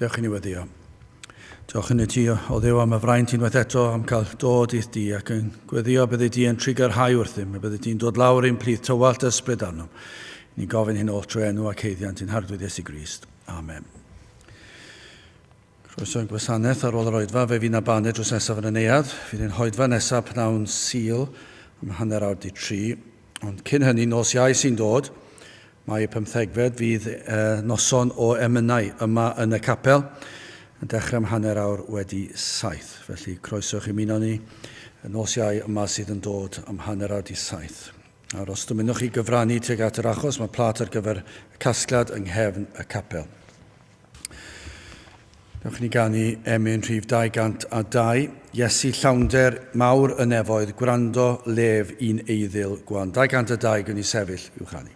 Diolch i ni weddio. Diolch i ni ti o ddew am y fraint unwaith eto am cael dod i'th di ac yn gweddio bydde di yn trigyrhau wrthym, a bydde di'n dod lawr i'n plith tywalt ysbryd arno. Ni'n gofyn hyn oll trwy enw ac heiddiant i'n hardwydd Iesu Grist. Amen. Croeso yn gwasanaeth ar ôl yr oedfa, fe fi'n abaned drws nesaf yn y neuad. Fydd yn hoedfa nesaf pnawn Sul am 3:30. Ond cyn hynny, nos Iau sy'n dod, mae 15fed fydd noson o emynau yma yn y capel, yn dechrau am 7:07. Felly croeso chi ymuno ni y nos Iau yma sydd yn dod am 7:07. Nawr, os dymunwch chi gyfrannu tuag at yr achos, mae plat ar gyfer y casgliad yng nghefn y capel. Dewch ni ganu emyn rhif 202, Iesu llawnder mawr y nefoedd, gwrando lef un eiddyl gwan. 202 gwn i sefyll i'w chanu.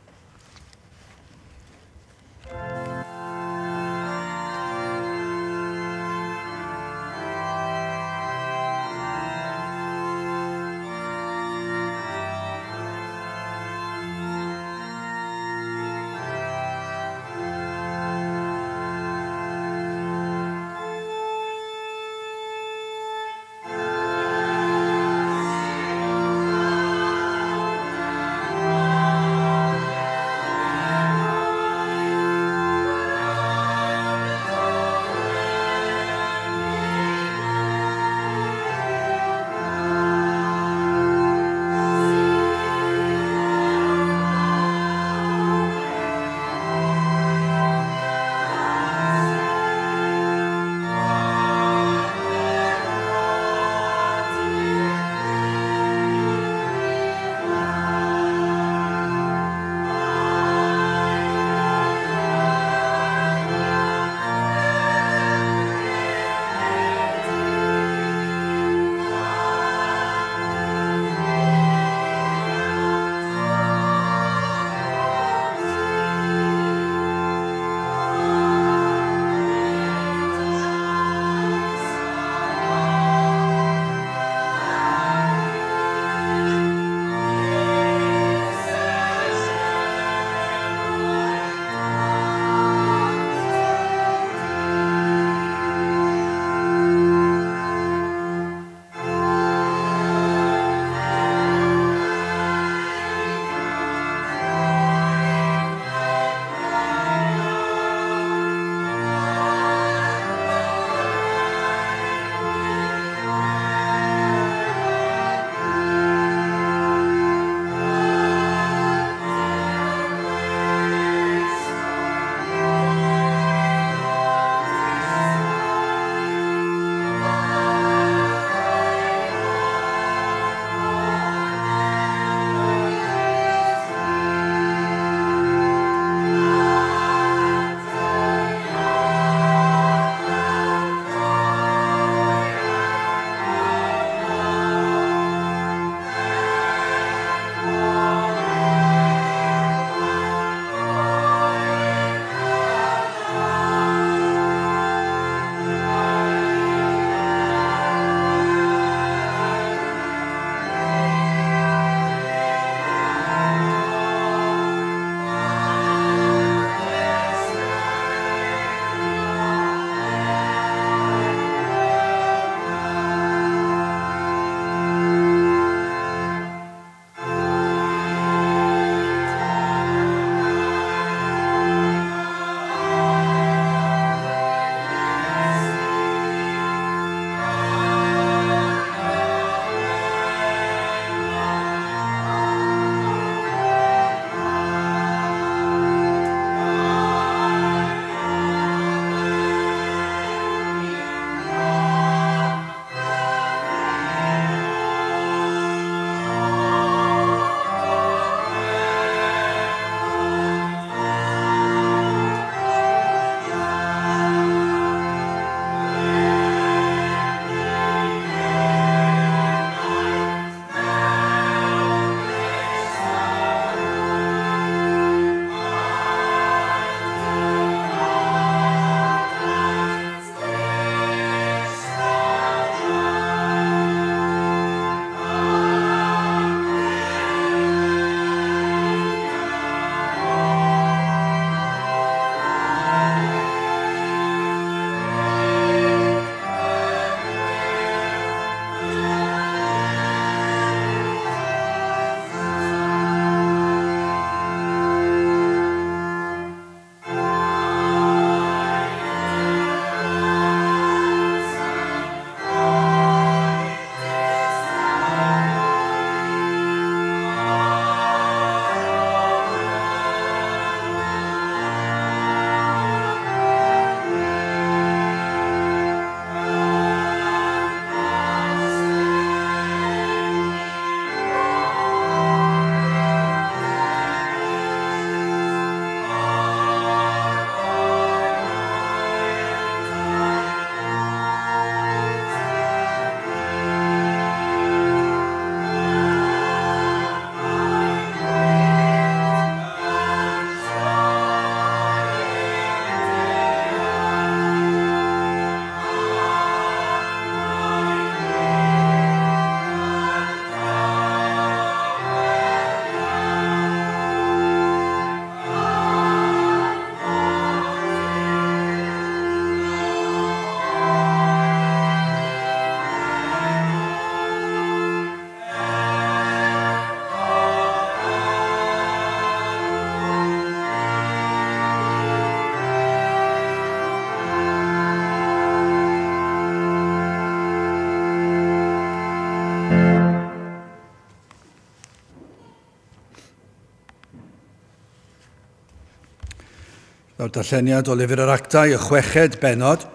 Nawr darlleniad o lyfr yr Actau, y 6 benod,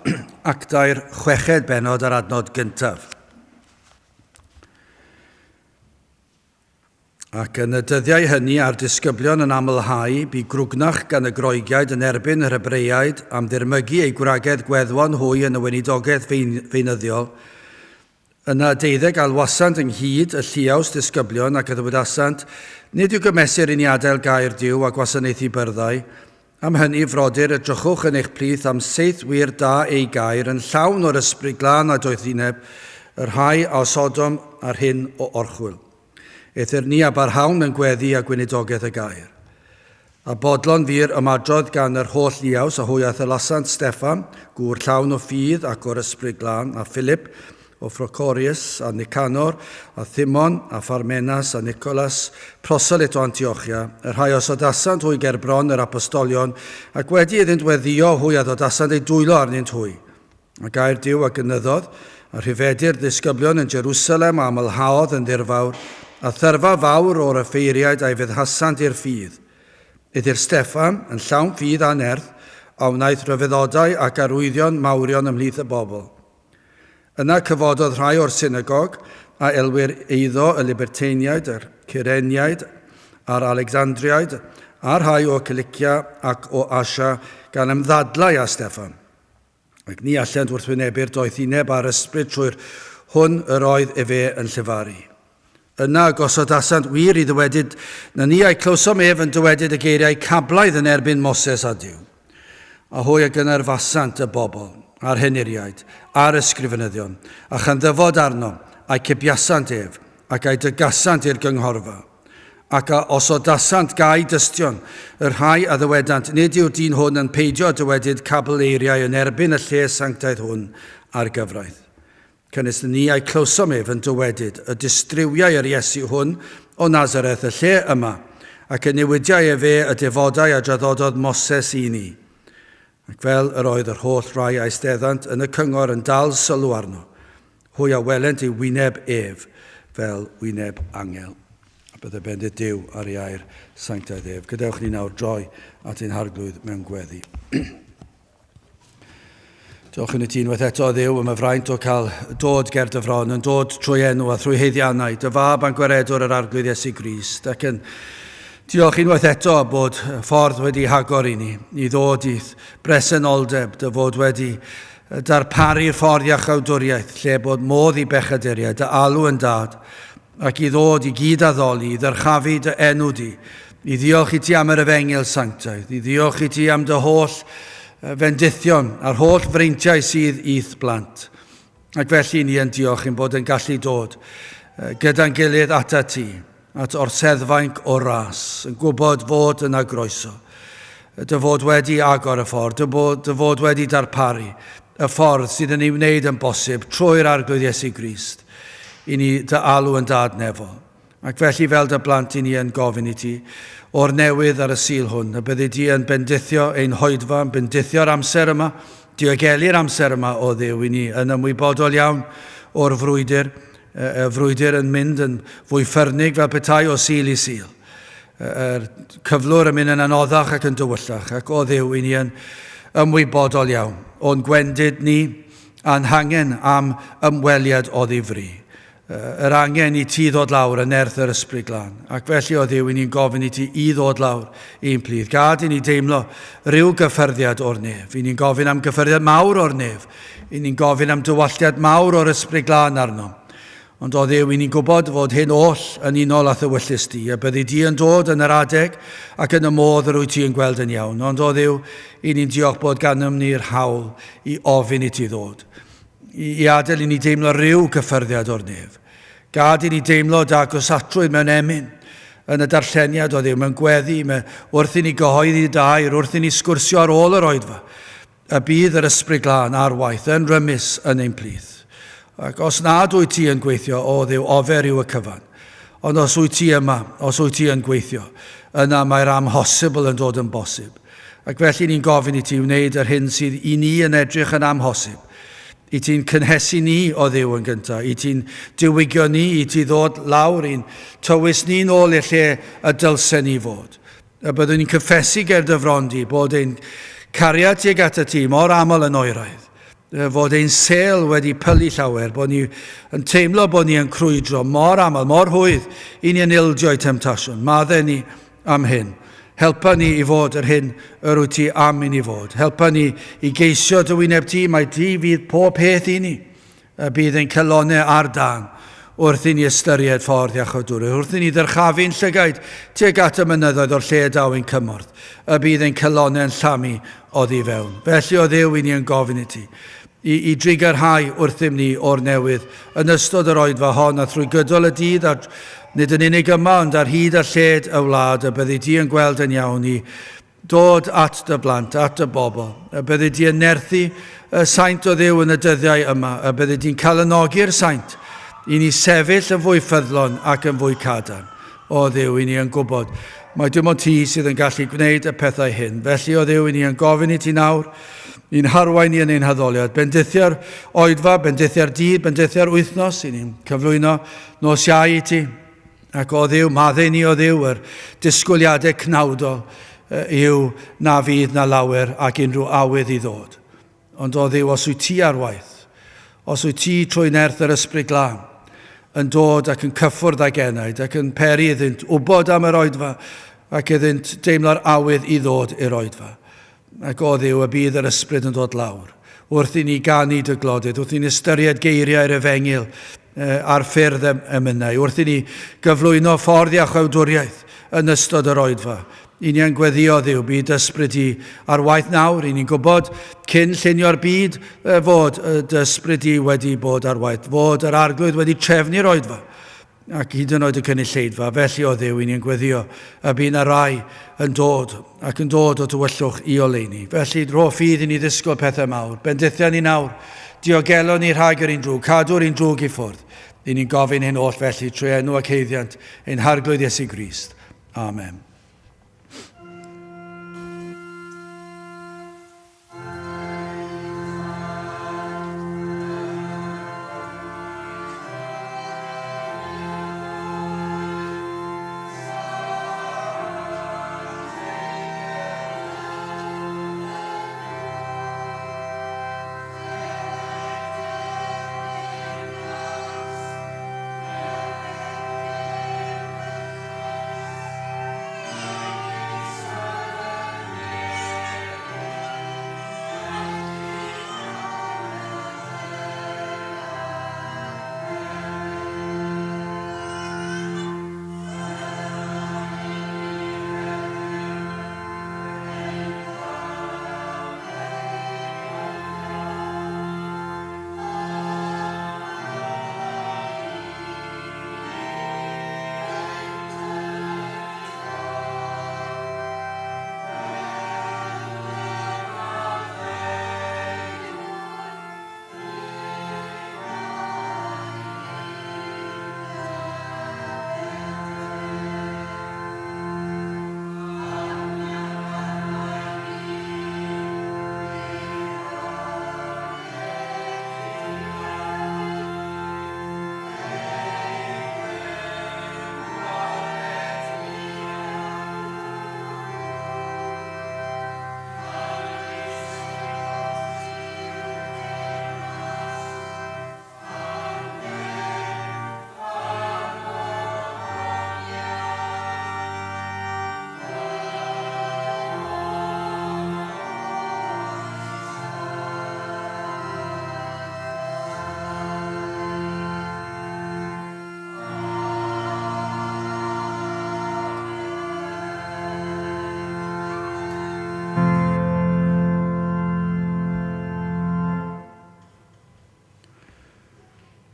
Actau'r 6 benod ar adnod gyntaf. Ac yn y dyddiau hynny a'r disgyblion yn amlhau, bu grwgnach gan y Groegiaid yn erbyn yr Hebreaid am ddirmygu ei gwragedd gweddwan hwy yn y weinidogaeth feunyddiol. Yna 12 alwasant ynghyd y lliaws disgyblion ac y ddywedasant, nid yw gymesur i ni adael gair Duw a gwasanaethu byrddau. Am hynny, frodyr, edrychwch yn eich plith am seith wir da ei gair yn llawn o'r ysbryd glân a doethineb, yr rhai a Sodom a'r hyn o orchwyl. Eithyr ni a barhawn yn gweddi a gweinidogaeth y gair. A bodlon fyr ymadrodd gan yr holl liaws a hwyaeth y lasant Steffan, gŵr llawn o ffydd ac o'r ysbryd glân, a Philip o Ffrocorius, a Nicanor, a Thimon, a Pharmenas, a Nicolas, proselyt o Antiochia, yr rhai o sodasant hwy gerbron yr apostolion, ac wedi iddynt weddio hwy a ddodasant ei dwylo arnynt hwy. A gair Duw a gynyddodd, a rhifedir ddisgyblion yn Jerusalem a amlhaodd yn ddirfawr, a thyrfa fawr o'r effeiriaid a'i feddhasant i'r ffydd. Ydy'r Steffan yn llawn ffydd a nerth, a wnaeth rhyfeddodau ac arwyddion mawrion ymhlith y bobl. Yna cyfododd rhai o'r synagog a elwyr eiddo y Liberteiniaid, yr Cyreniaid, a'r Alexandriaid, a rhai o Cilicia ac o Asia gan ymddadlau a Steffan. Ac ni allent wrthwynebu'r doethineb a'r ysbryd trwy'r hwn yr oedd efe yn llyfaru. Yna gosodasant wir i ddywedyd, na ni a'i clywsom ef yn dywedyd y geiriau cablaidd yn erbyn Moses a Duw. A hwy ag yn arfasant y bobl, a'r heniriaid, a'r ysgrifenyddion, a chanddyfod arno, a'i cybiasant ef, ac a'i dygasant i'r gynghorfa. Ac a osodasant gai dystion, yr rhai a ddywedant, nid yw'r dyn hwn yn peidio dywedyd cabl eiriau yn erbyn y lle sanctaidd hwn ar gyfraith. Cynnes ni a'i clywsom ef yn dywedyd y distriwiau yr Iesu hwn o Nazareth y lle yma, ac yn newidiau e fe y defodau a draddododd Moses i ni. Ac fel yr oedd yr holl rai a'i steddant yn y cyngor yn dal sylw arno, hwy a welent i wyneb ef fel wyneb angel. A bydde bendith Duw ar ei air sanctaidd ef. Gadewch ni nawr droi at ein harglwydd mewn gweddi. Diolch yn y tîn waith eto Dduw am y fraint o cael dod ger dy fron, yn dod trwy enw a thrwy heiddiannau, dy fab a'n gwaredwr yr arglwydd Iesu Grist. Ac yn diolch unwaith eto bod ffordd wedi hagor i ni, i ddod i bresenoldeb, dy fod wedi darparu'r ffordd iachawdwriaeth, lle bod modd i bechaduriaid, dy alw yn dad, ac i ddod i gyd addoli, i ddyrchafu dy enw di, i ddiolch i ti am yr efengil sanctaidd, i ddiolch i ti am dy holl fendithion a'r holl freintiau sydd i'th blant. Ac felly ni yn diolch yn bod yn gallu dod gyda'n gilydd ata ti, at orseddfainc o ras, yn gwybod fod yna groeso, dy fod wedi agor y ffordd, dy fod wedi darparu y ffordd sydd yn ei wneud yn bosib trwy'r arglwydd Iesu Grist, i ni dy alw yn dadnefol. Ac felly fel dy blant i ni yn gofyn i ti, o'r newydd ar y sil hwn, y byddi di yn bendithio ein hoedfa, yn bendithio'r amser yma, diogelu'r amser yma o Dduw i ni yn ymwybodol iawn o'r frwydr, y frwydr yn mynd yn fwy ffyrnig fel petai o sil i sil. Yr cyflwr yn mynd yn anoddach ac yn dywyllach, ac o Dduw i ni yn ymwybodol iawn, o'n gwendid ni anhangen am ymweliad o ddifri. Yr angen i ti ddod lawr yn nerth yr ysbryd glân. Ac felly o Dduw, i ni'n gofyn i ti i ddod lawr i'n plith. Gad i ni deimlo rhyw gyffyrddiad o'r nef. I ni'n gofyn am gyffyrddiad mawr o'r nef. I ni'n gofyn am dywalliad mawr o'r ysbryd glân arno. Ond o Dduw, i ni'n gwybod fod hyn oll yn unol a thywyllus di. A byddi di yn dod yn yr adeg ac yn y modd yr wyt ti yn gweld yn iawn. Ond o Dduw, i ni'n diolch bod ganddyn ni'r hawl i ofyn i ti ddod. I adael i ni deimlo rhyw gyffyrddiad o'r nef. Gad i ni deimlo da gosatrwydd mewn emyn yn y darlleniad o Dduw, mewn gweddi, wrth i ni gyhoeddi dair, wrth i ni sgwrsio ar ôl yr oedfa. Y bydd yr ysbryd glân a'r waith yn rymus yn ein plith. Ac os nad wyt ti yn gweithio, o Dduw, ofer yw y cyfan. Ond os wyt ti yma, os wyt ti yn gweithio, yna mae'r amhosibl yn dod yn bosib. Ac felly ni'n gofyn i ti wneud yr hyn sydd i ni yn edrych yn amhosib. I ti'n cynhesu ni o Dduw yn gyntaf, i ti'n diwygio ni, i ti ddod lawr, i'n tywys ni nôl i'r lle y dylsen ni fod. A byddwn ni'n cyffesu ger dyfrondi bod ein cariad tuag at y ti mor aml yn oeraidd. Fod ein sel wedi pylu llawer, bod ni yn teimlo bod ni yn crwydro mor aml, mor hwydd i ni yn ildio'i temptasiwn. Maddau ni am hyn. Helpa ni i fod yr hyn yr wyt ti am i ni fod. Helpa ni i geisio dy wyneb ti, mae ti fydd pob peth i ni. Bydd ein celonau ar dan wrth i ni ystyried ffordd iachawdwr. Wrth i ni ddyrchafu'n llygaid tuag at y mynyddoedd o'r lle daw ein cymorth. Bydd ein celonau yn llamu oddi fewn. Felly o Dduw i ni yn gofyn i ti. I drigarhau wrthym ni o'r newydd yn ystod yr oedfa hon a thrwy gydol y dydd a nid yn unig yma ond ar hyd a lled y wlad a byddi di yn gweld yn iawn i dod at dy blant, at y bobl a byddi di yn nerthu y saint o Dduw yn y dyddiau yma a byddi di'n cael ynogi'r saint i ni sefyll yn fwy ffyddlon ac yn fwy cadarn. O Dduw i ni yn gwybod mae dim ond ti sydd yn gallu gwneud y pethau hyn. Felly o Dduw i ni yn gofyn i ti nawr i'n harwain ni yn ein haddoliad. Bendithiau'r oedfa, bendithiau'r dydd, bendithiau'r wythnos, i ni'n cyflwyno nos Iau i ti. Ac o Dduw, maddau ni o Dduw, yr disgwyliadau cnawdol yw na fydd na lawer ac unrhyw awydd i ddod. Ond o Dduw, os wyt ti ar waith, os wyt ti trwy nerth yr ysbryd glân, yn dod ac yn cyffwrdd ag enaid ac yn peri iddynt wybod am yr oedfa ac iddynt deimlo'r awydd i ddod i'r oedfa. Ac o Dduw, y bydd yr ysbryd yn dod lawr. Wrth i ni ganu dy glodydd, wrth i ni ystyried geiriau'r efengil ar ffyrdd emynau, wrth i ni gyflwyno ffordd iachawdwriaeth yn ystod yr oedfa. I ni yn gweddio Dduw, bydd ysbryd i ar waith nawr. I ni'n gwybod cyn llunio'r byd fod dy ysbryd i wedi bod ar waith, fod yr arglwydd wedi trefnu'r oedfa ac hyd yn oed y cynulleidfa. Felly o Dduw, i ni'n gweddio y bydd na rai yn dod ac yn dod o dywyllwch i oleuni. Felly ro ffydd i ni ddisgwyl pethau mawr. Bendithiau ni nawr, diogelon ni rhag yr un drwg, cadw'r un drwg i ffwrdd. I ni'n gofyn hyn oll felly trwy enw ac heiddiant ein harglwydd Iesu Grist. Amen.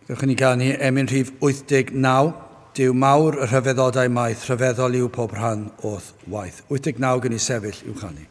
Dewch i ni ganu emyn rhif 89, Dyw mawr y rhyfeddodau maith, rhyfeddol yw pob rhan o'th waith. 89 gen i sefyll i'w chanu.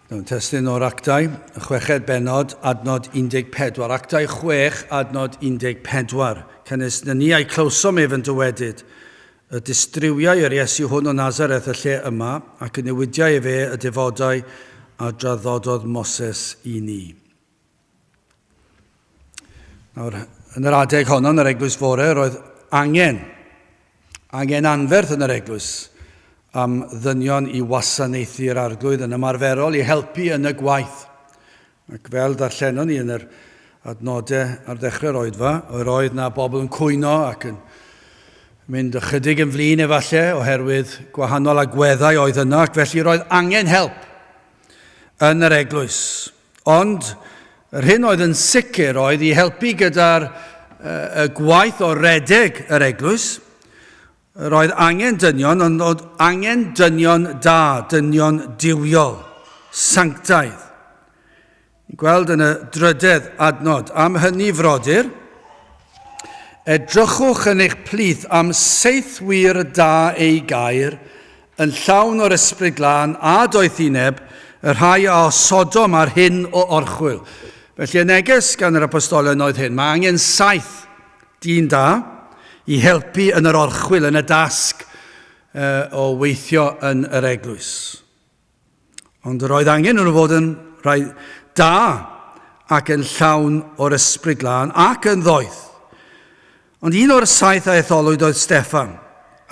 Dwi'n testyn o'r Actau, chweched benod, adnod 14. Actau 6, adnod 14. Cynnes na ni a'i clywsom ef yn dywedyd. Y distriwiau yr Iesu hwn o Nazareth y lle yma, ac yn newidiau e fe y defodau a draddododd Moses i ni. Nawr, yn yr adeg honno, yn yr eglwys fore, roedd angen anferth yn yr eglwys am ddynion i wasanaethu'r arglwydd yn ymarferol i helpu yn y gwaith. Ac fel darllenon ni yn yr adnodau ar ddechrau'r oedfa, oedd na bobl yn cwyno ac yn mynd ychydig yn flin efallai oherwydd gwahanol agweddau oedd yna, ac felly roedd angen help yn yr eglwys. Ond yr hyn oedd yn sicr oedd i helpu gyda'r gwaith o redeg yr eglwys. Roedd angen dynion, ond oedd angen dynion da, dynion diwiol, sanctaidd. Ni'n gweld yn y drydedd adnod, am hynny frodyr, edrychwch yn eich plith am seithwyr da ei gair, yn llawn o'r ysbryd glân a doethineb, y rhai a Sodom ar hyn o orchwyl. Felly y neges gan yr apostolion oedd hyn, mae angen 7 dyn da i helpu yn yr orchwyl, yn y dasg o weithio yn yr eglwys. Ond roedd angen nhw fod yn rhai da ac yn llawn o'r ysbryd glân ac yn ddoeth. Ond un o'r 7 a etholwyd oedd Steffan,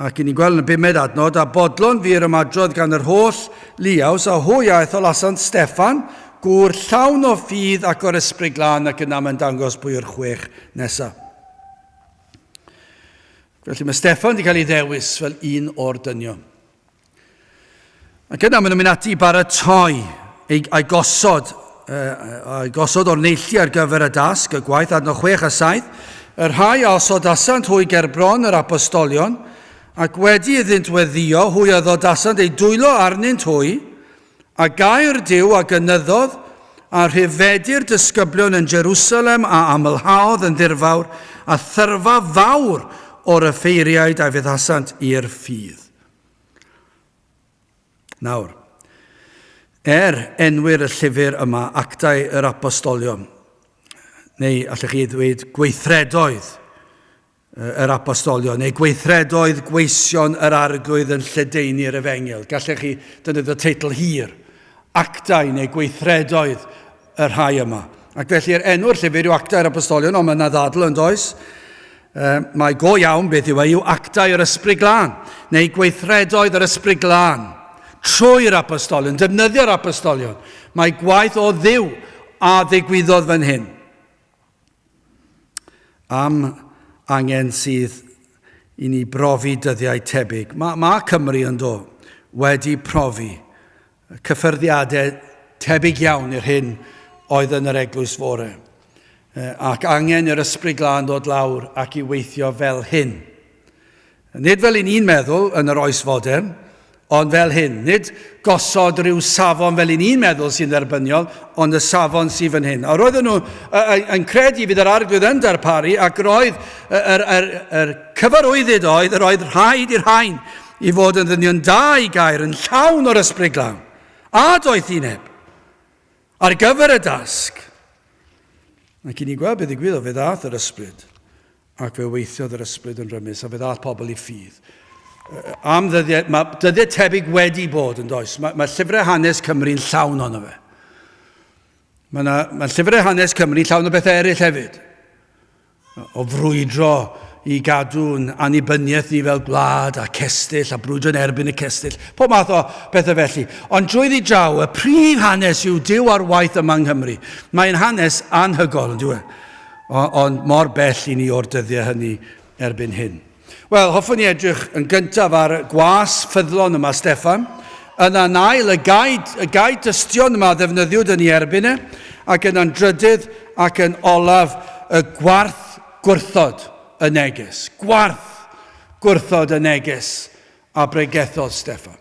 ac i ni gweld yn y 5 adnod, a bodlon fu'r ymadrodd gan yr holl liaws, a hwy a ethol asant Steffan, gŵr llawn o ffydd ac o'r ysbryd glân, ac yna mae'n dangos pwy yw'r 6 nesaf. Felly mae Steffan wedi cael ei ddewis fel un o'r dynion. Ac yna maen nhw'n mynd ati i baratoi a'i gosod o'r neilltu ar gyfer y dasg, y gwaith adnod 6 a 7, yr rhai a osod asant hwy gerbron yr apostolion, ac wedi iddynt weddio hwy a ddod asant ei dwylo arnynt hwy, a gair Duw a gynyddodd a rhyfedir disgyblion yn Jerusalem a amlhaodd yn ddirfawr, a thyrfa fawr o'r effeiriaid a fydd hasant i'r ffydd. Nawr, enwyr y llyfr yma, Actau yr Apostolion, neu allech chi ddweud gweithredoedd yr apostolion, neu gweithredoedd gweision yr arglwydd yn lledaenu'r Efengil. Gallech chi defnyddio teitl hir, Actau neu gweithredoedd yr rhai yma. Ac felly'r enw'r llyfr yw Actau yr Apostolion, ond mae yna ddadl yn does. Mae go iawn beth yw Actau yr ysbryd glân, neu gweithredoedd yr ysbryd glân, trwy'r apostolion, defnyddio'r apostolion. Mae gwaith o Dduw a ddigwyddodd fan hyn. Am angen sydd i ni brofi dyddiau tebyg. Mae Cymru yn wedi profi cyffyrddiadau tebyg iawn i'r hyn oedd yn yr eglwys fore. Ac angen yr ysbryd glân dod lawr ac i weithio fel hyn. Nid fel ni'n meddwl yn yr oes fodern, ond fel hyn. Nid gosod rhyw safon fel ni'n meddwl sy'n dderbyniol, ond y safon sy'n fan hyn. A roedden nhw yn credu fydd yr arglwydd yn darparu, ac roedd yr cyfarwyddyd roedd rhaid i'r rhain i fod yn ddynion da i gair, yn llawn o'r ysbryd glân, a doethineb, ar gyfer y dasg. Ac i ni gweld beth ddigwyddodd, fe ddaeth yr ysbryd, ac fe weithiodd yr ysbryd yn rymus, a fe ddaeth pobl i ffydd. Am dyddiau, mae dyddiau tebyg wedi bod yn does. Mae llyfrau hanes Cymru'n llawn ono fe. Mae llyfrau hanes Cymru'n llawn o bethau eraill hefyd. O frwydro i gadw'n annibyniaeth ni fel gwlad a cestyll, a brwydro yn erbyn y cestyll. Pob math o bethau felly. Ond drwy ddidraw, y prif hanes yw Duw ar waith yma yng Nghymru. Mae'n hanes anhygol, yn dweud. Ond mor bell i ni o'r dyddiau hynny erbyn hyn. Wel, hoffwn ni edrych yn gyntaf ar gwas ffyddlon yma, Steffan. Yna nail y gaid dystion yma ddefnyddiwyd yn ei erbyn e, ac yn drydydd ac yn olaf y Gwarth Gwrthod y neges. Gwarth Gwrthod y neges a Pregethodd Steffan.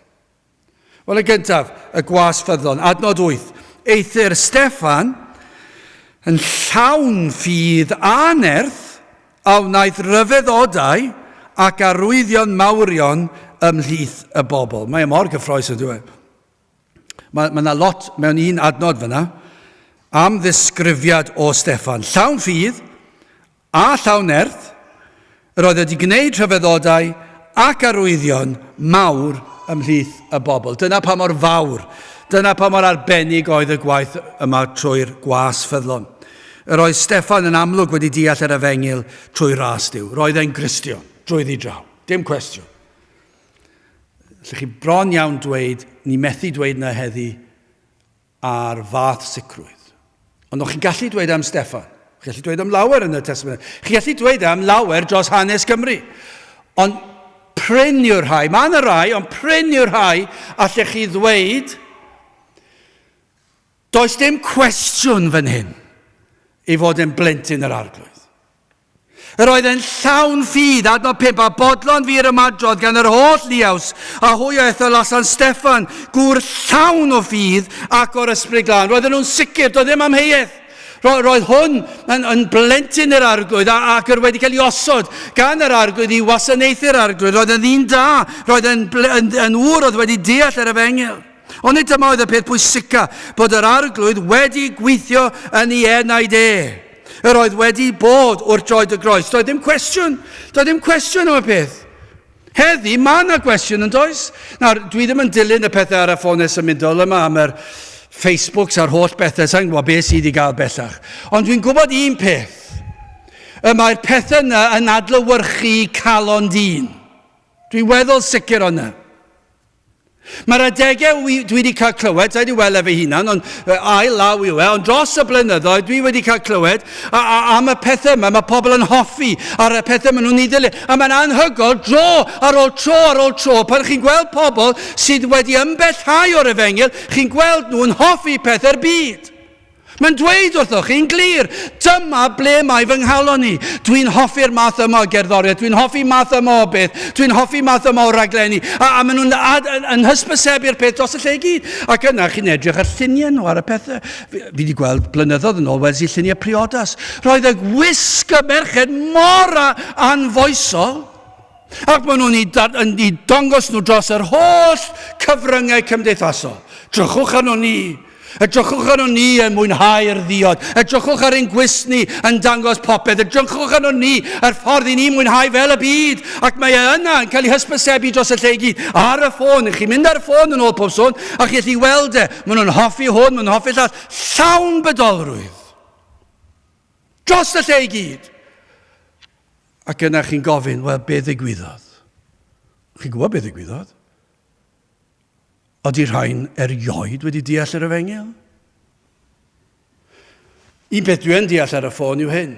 Wel, y gyntaf, y gwas ffyddlon, adnod 8. Eithir Steffan yn llawn ffydd a nerth a wnaeth ryfeddodau ac arwyddion mawrion ymhlith y bobl. Mae mor gyffroes yn dweud. Mae yna lot mewn un adnod fyna am ddisgrifiad o Steffan. Llawn ffydd a llawn nerth, yr oedd wedi gwneud rhyfeddodau ac arwyddion mawr ymhlith y bobl. Dyna pa mor fawr, dyna pa mor arbennig oedd y gwaith yma trwy'r gwas ffyddlon. Yr oedd Steffan yn amlwg wedi deall yr efengil trwy ras Duw. Roedd e'n Gristion, drwy ddidraw. Dim cwestiwn. Lle chi bron iawn dweud, ni methu dweud na heddi ar fath sicrwydd. Ond o'ch chi'n gallu dweud am Steffan. Chi'n gallu dweud am lawer yn y testament. Chi'n gallu dweud am lawer dros hanes Cymru. Ond pryn yw'r rhai. Mae yna rai, ond pryn yw'r rhai allech chi ddweud does dim cwestiwn fan hyn i fod yn blentyn yr arglwydd. Yr oedd yn llawn ffydd, adnod 5, a bodlon fi'r ymadrodd gan yr holl liaws a hwyaeth o lasan Steffan, gŵr llawn o ffydd ac o'r ysbryd glân. Roedden nhw'n sicr, doedd ddim amheuaeth. Roedd hwn yn blentyn yr arglwydd ac wedi cael ei osod gan yr arglwydd i wasanaethu'r arglwydd. Roedd yn ddyn da, roedd yn wr oedd wedi deall yr efengil. Ond nid dyma oedd y peth pwysica bod yr arglwydd wedi gweithio yn ei enaid Yr oedd wedi bod wrth droed y groes. Doedd dim cwestiwn. Doedd dim cwestiwn am y peth. Heddi, mae yna cwestiwn yn does. Nawr, dwi ddim yn dilyn y pethau ar y ffonau symudol yma am yr Facebooks a'r holl bethau. Sa'n gwybod beth sydd i gael bellach. Ond dwi'n gwybod un peth. Mae'r pethau yna yn adlewyrchu calon dyn. Dwi'n weddol sicr o'na. Mae'r adegau dwi wedi cael clywed, da wedi weld efo hunan, ond ail law i we, ond dros y blynyddoedd dwi wedi cael clywed am y pethau yma, mae pobl yn hoffi ar y pethau maen nhw'n ei ddilyn. A mae'n anhygol dro ar ôl tro, pan chi'n gweld pobl sydd wedi ymbellhau o'r efengil, chi'n gweld nhw'n hoffi pethau'r byd. Mae'n dweud wrthoch chi'n glir, dyma ble mae fy nghalon ni. Dwi'n hoffi'r math yma o gerddoriaeth, dwi'n hoffi math yma o beth, dwi'n hoffi math yma o raglenni. A maen nhw'n hysbysebu'r peth dros y lle gyd. Ac yna chi'n edrych ar lluniau nhw ar y pethau. Fi wedi gweld blynyddoedd yn ôl wedi lluniau priodas. Roedd y gwisg y merched mor anfoesol. Ac maen nhw'n i dangos nhw dros yr holl cyfryngau cymdeithasol. Drychwch arno ni. Edrychwch arno ni yn mwynhau'r ddiod. Edrychwch ar ein gwist ni yn dangos popeth. Edrychwch arno ni ar ffordd i ni mwynhau fel y byd. Ac mae yna yn cael ei hysbysebu dros y lle gyd. Ar y ffôn, chi'n mynd ar y ffôn yn ôl pob sôn, a chi'n gallu weld maen nhw'n hoffi hwn, maen nhw'n hoffi llall. Llawn bedolrwydd. Dros y lle gyd. Ac yna chi'n gofyn, wel, be ddigwyddodd? Chi'n gwybod be ddigwyddodd? Ydy rhain erioed wedi deall yr efengil? Un peth dwi'n deall ar y ffôn yw hyn.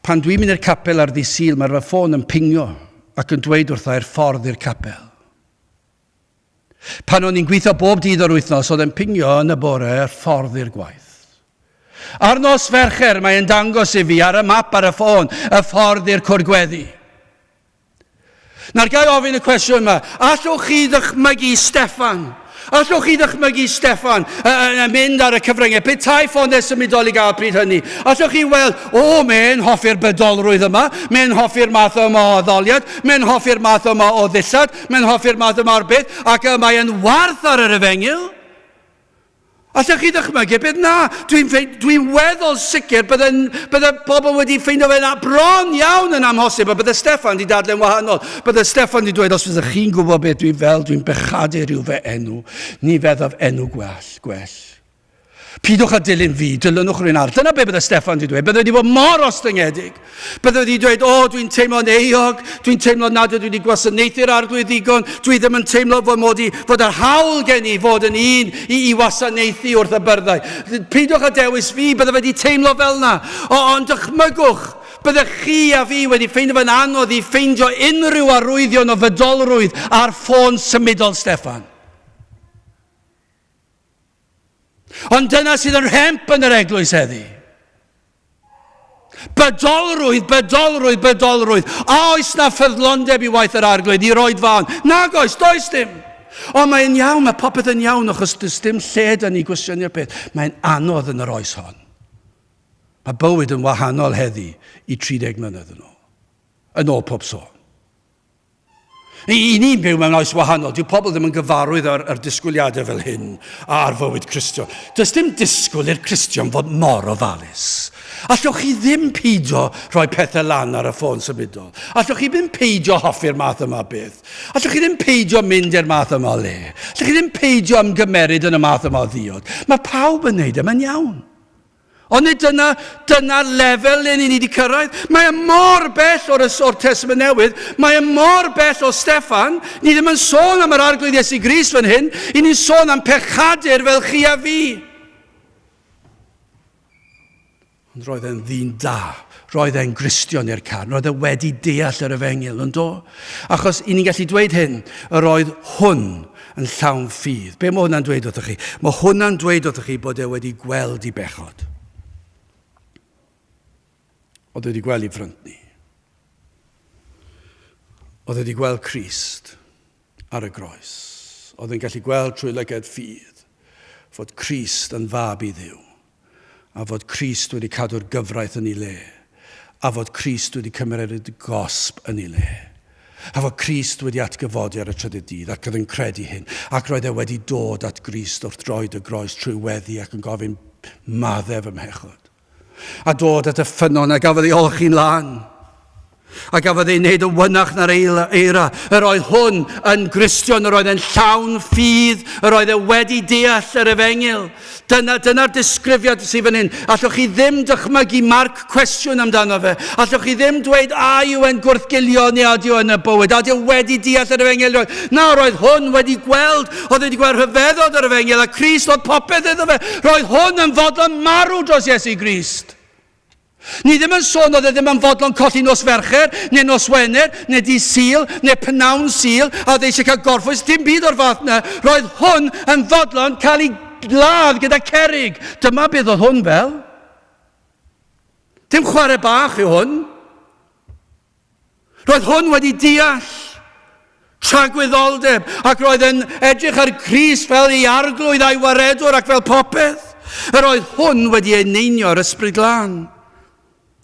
Pan dwi'n mynd i'r capel ar ddydd Sul, mae'r ffôn yn pingio ac yn dweud wrthau'r ffordd i'r capel. Pan o'n i'n gweithio bob dydd o'r wythnos, oedd yn pingio yn y bore yr ffordd i'r gwaith. Ar nos Fercher, mae'n dangos i fi ar y map ar y ffôn y ffordd i'r cwrgweddi. Nawr gael ofyn y cwestiwn yma, allwch chi ddychmygu Steffan? Allwch chi ddychmygu Steffan yn mynd ar y cyfryngau? Beth tai ffonau symudol i gael pryd hynny? Allwch chi weld, mae'n hoffi'r bedolrwydd yma, mae'n hoffi'r math yma o ddoliad, mae'n hoffi'r math yma o ddillad, mae'n hoffi'r math yma o'r beth, ac mae'n warth ar yr efengil? Allwch chi ddychmygu? Beth na? Dwi'n weddol sicr bydde pobl wedi ffeindio fe bron iawn yn amhosib, a bydde Steffan wedi dadlen wahanol. Bydde Steffan wedi dweud, os fyddech chi'n gwybod beth dwi'n bechadu rhyw fe enw, ni feddaf enw gwell. Pidwch a dilyn fi, dilynwch rhywun arall. Dyna be bydde Steffan wedi dweud. Bydde wedi bod mor ostyngedig. Bydde wedi dweud, dwi'n teimlo'n euog, dwi'n teimlo nad ydw wedi gwasanaethu'r arglwydd ddigon, dwi ddim yn teimlo fod yr hawl gen i fod yn un i wasanaethu wrth y byrddau. Pidwch a dewis fi, bydde wedi teimlo fel na. Ond dychmygwch, bydde chi a fi wedi ffeindio fe'n anodd i ffeindio unrhyw arwyddion o fedolrwydd ar ffôn symudol Steffan. Ond dyna sydd yn rhemp yn yr eglwys heddi. Bedolrwydd. Oes na ffyddlondeb i waith yr arglwydd i roed fan? Nag oes, does dim. Ond mae'n iawn, mae popeth yn iawn, achos does dim lled yn ei gwestiynau'r peth. Mae'n anodd yn yr oes hon. Mae bywyd yn wahanol heddi i 30 mlynedd yn ôl. Yn ôl pob sôn. I ni'n byw mewn oes wahanol. Dyw pobl ddim yn gyfarwydd ar disgwyliadau fel hyn ar fywyd Cristion. Does dim disgwyl i'r Cristion fod mor ofalus. Allwch chi ddim peidio rhoi pethau lan ar y ffôn symudol. Allwch chi ddim peidio hoffi'r math yma beth. Allwch chi ddim peidio mynd i'r math yma o le. Allwch chi ddim peidio ymgymeryd yn y math yma o ddiod. Mae pawb yn neud yma'n iawn. Ond dyna lefel le ni wedi cyrraedd. Mae e mor bell o'r Testament Newydd. Mae e mor bell o Steffan. Ni ddim yn sôn am yr arglwydd Iesu Grist fan hyn. I ni'n sôn am pechadur fel chi a fi. Ond roedd e'n ddyn da. Roedd e'n Gristion i'r carn. Roedd e wedi deall yr efengyl, yn do? Achos i ni'n gallu dweud hyn, roedd hwn yn llawn ffydd. Be mae hwnna'n dweud wrthych chi? Mae hwnna'n dweud wrthych chi bod e wedi gweld I bechod. Oedd wedi gweld I ffrynt ni. Oedd wedi gweld Crist ar y groes. Oedd e'n gallu gweld trwy lygad ffydd fod Crist yn fab I Dduw. A fod Crist wedi cadw'r gyfraith yn ei le. A fod Crist wedi cymryd y gosb yn ei le. A fod Crist wedi atgyfodi ar y trydydd dydd ac oedd yn credu hyn. Ac roedd e wedi dod at Grist wrth droed y groes trwy weddi ac yn gofyn maddef ymhechod. A dod at y ffynon a gafodd ei olchi'n lan. A gafodd ei wneud y wynach na'r eira. Yr oedd hwn yn Gristion, yr oedd e'n llawn ffydd, yr oedd e wedi deall yr efengyl. Dyna'r disgrifiad sydd fan hyn. Allwch chi ddim dychmygu marc cwestiwn amdano fe. Allwch chi ddim dweud a yw e'n gwrthgilio neu a yw yn y bywyd. A yw wedi deall yr efengyl. Na, roedd hwn wedi gweld. Oedd wedi gweld rhyfeddod yr efengyl a Crist oedd popeth iddo fe. Roedd hwn yn fodlon marw dros Iesu Grist. Ni ddim yn sôn oedd e ddim yn fodlon colli nos Fercher, neu nos Wener, neu di Sul, neu Pnawn Sul, a oedd eisiau cael gorffwys, dim byd o'r fath yna. Roedd hwn yn fodlon cael ei ladd gyda cerig. Dyma beth oedd hwn fel. Dim chwarae bach yw hwn. Roedd hwn wedi deall tragwyddoldeb, ac roedd yn edrych ar Crist fel ei arglwydd a'i waredwr ac fel popeth. Yr oedd hwn wedi eneinio'r ysbryd glân.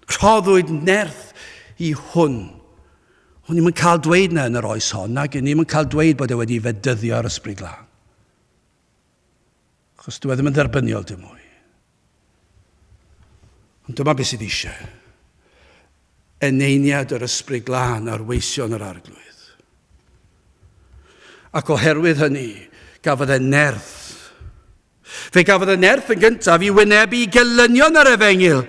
Rhoddwyd nerth I hwn. Hwn ni'n cael dweud na yn yr oes hon, ac ni'n cael dweud bod e wedi fedyddio ar ysbryd glân. Achos dwi ddim yn dderbyniol dim mwy. Ond dyma beth sydd eisiau. Eneiniad yr ysbryd glân ar weision yr arglwydd. Ac oherwydd hynny, gafodd e nerth. Fe gafodd y nerth yn gyntaf I wynebu gelynion yr efengyl.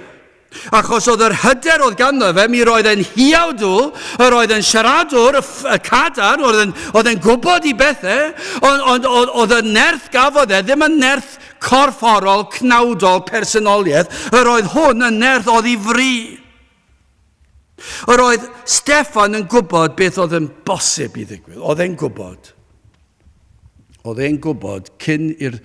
Achos oedd yr hyder oedd ganddo fe, mi roedd e'n hiawdwl, roedd e'n siaradwr, y cadar, oedd e'n gwybod I bethau, ond oedd y nerth gafodd e, ddim yn nerth corfforol, cnawdol, personoliaeth, yr oedd hwn yn nerth oedd I fri. Yr oedd Steffan yn gwybod beth oedd yn bosib I ddigwydd. Oedd e'n gwybod. Oedd e'n gwybod cyn i'r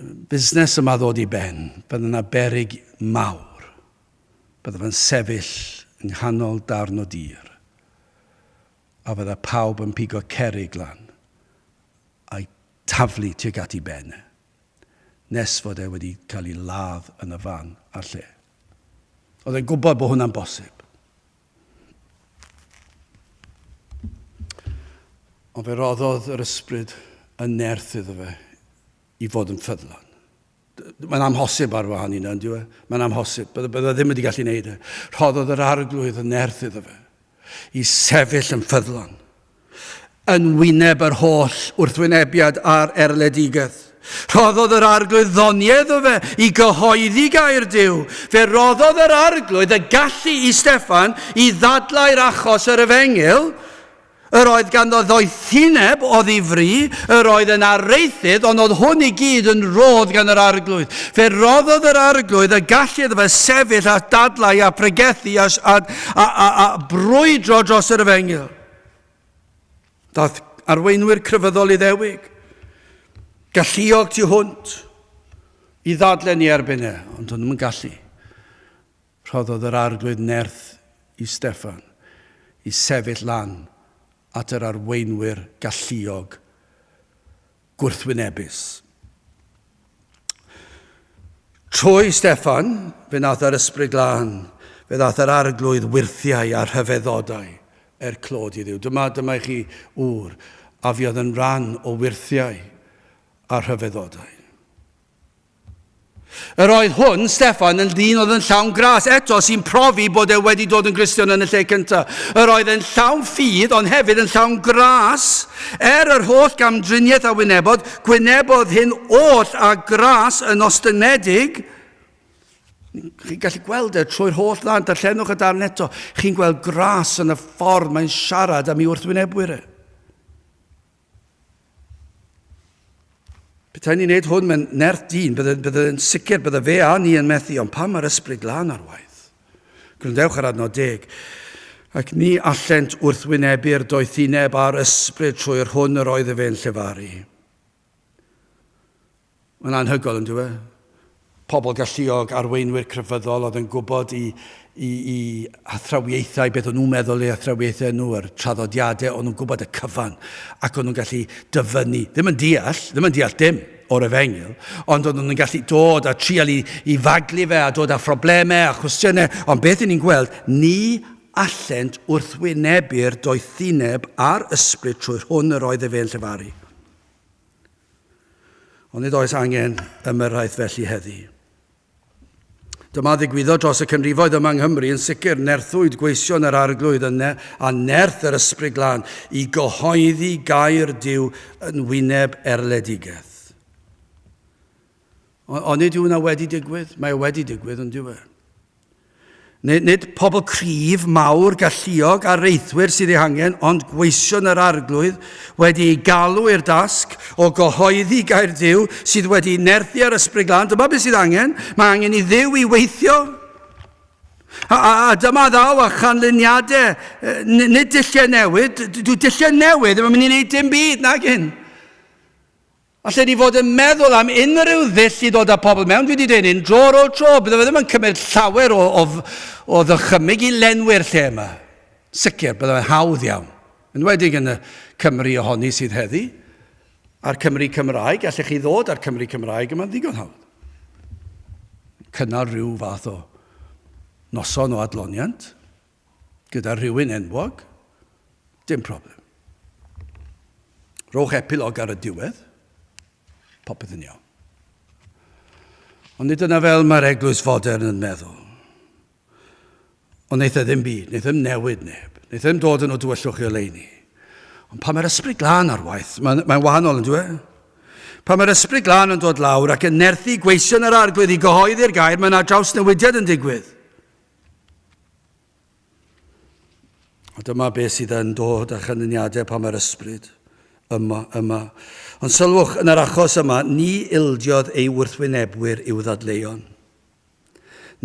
busnes yma ddod I ben, bydd yna berig mawr. Bydd yna'n sefyll yng nghanol darn o dir. A fydda pawb yn pigo cerig lan a'i taflu tuag at I ben. Nes fod e wedi cael ei ladd yn y fan a'r lle. Oedd e'n gwybod bod hwnna'n bosib. Ond fe roddodd yr ysbryd yn nerth iddo fe I fod yn ffyddlon. Mae'n amhosib ar wahan yna, ynddo fe? Mae'n amhosib. Bydda ddim wedi gallu gwneud e. Rhoddodd yr arglwydd yn nerth iddo fe I sefyll yn ffyddlon. Yn wyneb yr holl wrthwynebiad a'r erledigaeth. Rhoddodd yr arglwydd ddoniau iddo fe I gyhoeddi gair Duw. Fe roddodd yr arglwydd y gallu I Steffan I ddadlau'r achos yr efengyl. Yr oedd ganddo ddoethineb o ddifri, yr oedd yn arreithydd, ond oedd hwn I gyd yn rodd gan yr arglwydd. Fe roddodd yr arglwydd y gallu iddo fe sefyll a dadlau a pregethu a brwydro dros yr efengyl. Daeth arweinwyr crefyddol I ddewig. Galluog tu hwnt I ddadlau ni erbyn e, ond o'n nhw'n gallu. Rhoddodd yr arglwydd nerth I Steffan I sefyll lan at yr arweinwyr galluog gwrthwynebus. Trwy Steffan, fe nath yr ysbryd glân, fe nath yr arglwydd wirthiau a rhyfeddodau clod I ddiw. Dyma I chi wr, a fi oedd yn rhan o wirthiau a rhyfeddodau. Yr oedd hwn, Steffan, yn ddyn oedd yn llawn gras, eto sy'n profi bod wedi dod yn Gristion yn y lle cyntaf. Yr oedd yn llawn ffydd, ond hefyd yn llawn gras. Yr holl gamdriniaeth a gwynebodd hyn oll a gras yn ostynedig. Chi'n gallu gweld trwy'r holl ddan, darllenwch y darn eto. Chi'n gweld gras yn y ffordd mae'n siarad am ei wrthwynebwyr. Petai ni'n neud hwn mewn nerth dyn, bydde'n sicr bydde fe a ni yn methu, ond pam mae'r ysbryd glân ar waith? Gwrandewch ar adnod 10. Ac ni allent wrthwynebu'r doethineb a'r ysbryd trwy'r hwn yr oedd y fe'n llefaru. Mae'n anhygol yn dweud. Pobl galluog arweinwyr crefyddol oedd yn gwybod i athrawiaethau, beth o'n nhw'n meddwl eu athrawiaethau nhw, yr traddodiadau, o'n nhw'n gwybod y cyfan, ac o'n nhw'n gallu dyfynnu, ddim yn deall dim o'r Efengil, ond o'n nhw'n gallu dod a trial i faglu fe, a dod â phroblemau a chwestiynau, ond beth ni'n gweld, ni allent wrthwynebu'r doethineb a'r ysbryd trwy'r hwn yr oedd y fe'n llefaru. Ond nid oes angen ymyrraeth felly heddi. Dyma ddigwyddodd dros y canrifoedd yma yng Nghymru yn sicr nerthwyd gweision yr arglwydd a nerth yr ysbryd glân i gyhoeddi gair Duw yn wyneb erledigaeth. Ond nid yw hwnna wedi digwydd? Mae wedi digwydd yn diwedd. Nid pobl cryf, mawr, galluog a reithwyr sydd ei hangen, ond gweision yr arglwydd wedi ei galw i'r dasg o gyhoeddi gair Duw sydd wedi nerthu ar ysbryd glân. Dyma beth sydd angen. Mae angen i Dduw i weithio. A dyma ddaw a chanlyniadau, nid dulliau newydd. Dwi dulliau newydd, ddim yn mynd i wneud dim byd, nag un. Allen ni fod yn meddwl am unrhyw ddull i ddod â pobl mewn, dwi wedi dweud hyn, dro ar ôl tro, bydde fe ddim yn cymryd llawer o ddychymyg i lenwi'r lle yma. Sicr, bydde fe'n hawdd iawn. Yn wedig yn y Cymru ohoni sydd heddi, a'r Cymru Cymraeg, allech chi ddod ar Cymru Cymraeg yma'n ddigon hawdd. Cynnal rhyw fath o noson o adloniant, gyda rhywun enwog, dim problem. Rowch epilog ar y diwedd, popeth yn iawn. Ond nid yna fel mae'r eglwys fodern yn meddwl. Ond neith e ddim byd, neith ddim newid neb, neith ddim dod yn o dywyllwch i oleuni. Ond pan mae'r ysbryd glân ar waith, mae'n wahanol yn dweud. Pan mae'r ysbryd glân yn dod lawr ac yn nerthu gweision yr arglwydd i gyhoeddi'r gair, mae yna draws newidiad yn digwydd. A dyma beth sydd yn dod â chanlyniadau pan mae'r ysbryd yma. Ond sylwch, yn yr achos yma, ni ildiodd ei wrthwynebwyr i'w ddadleuon.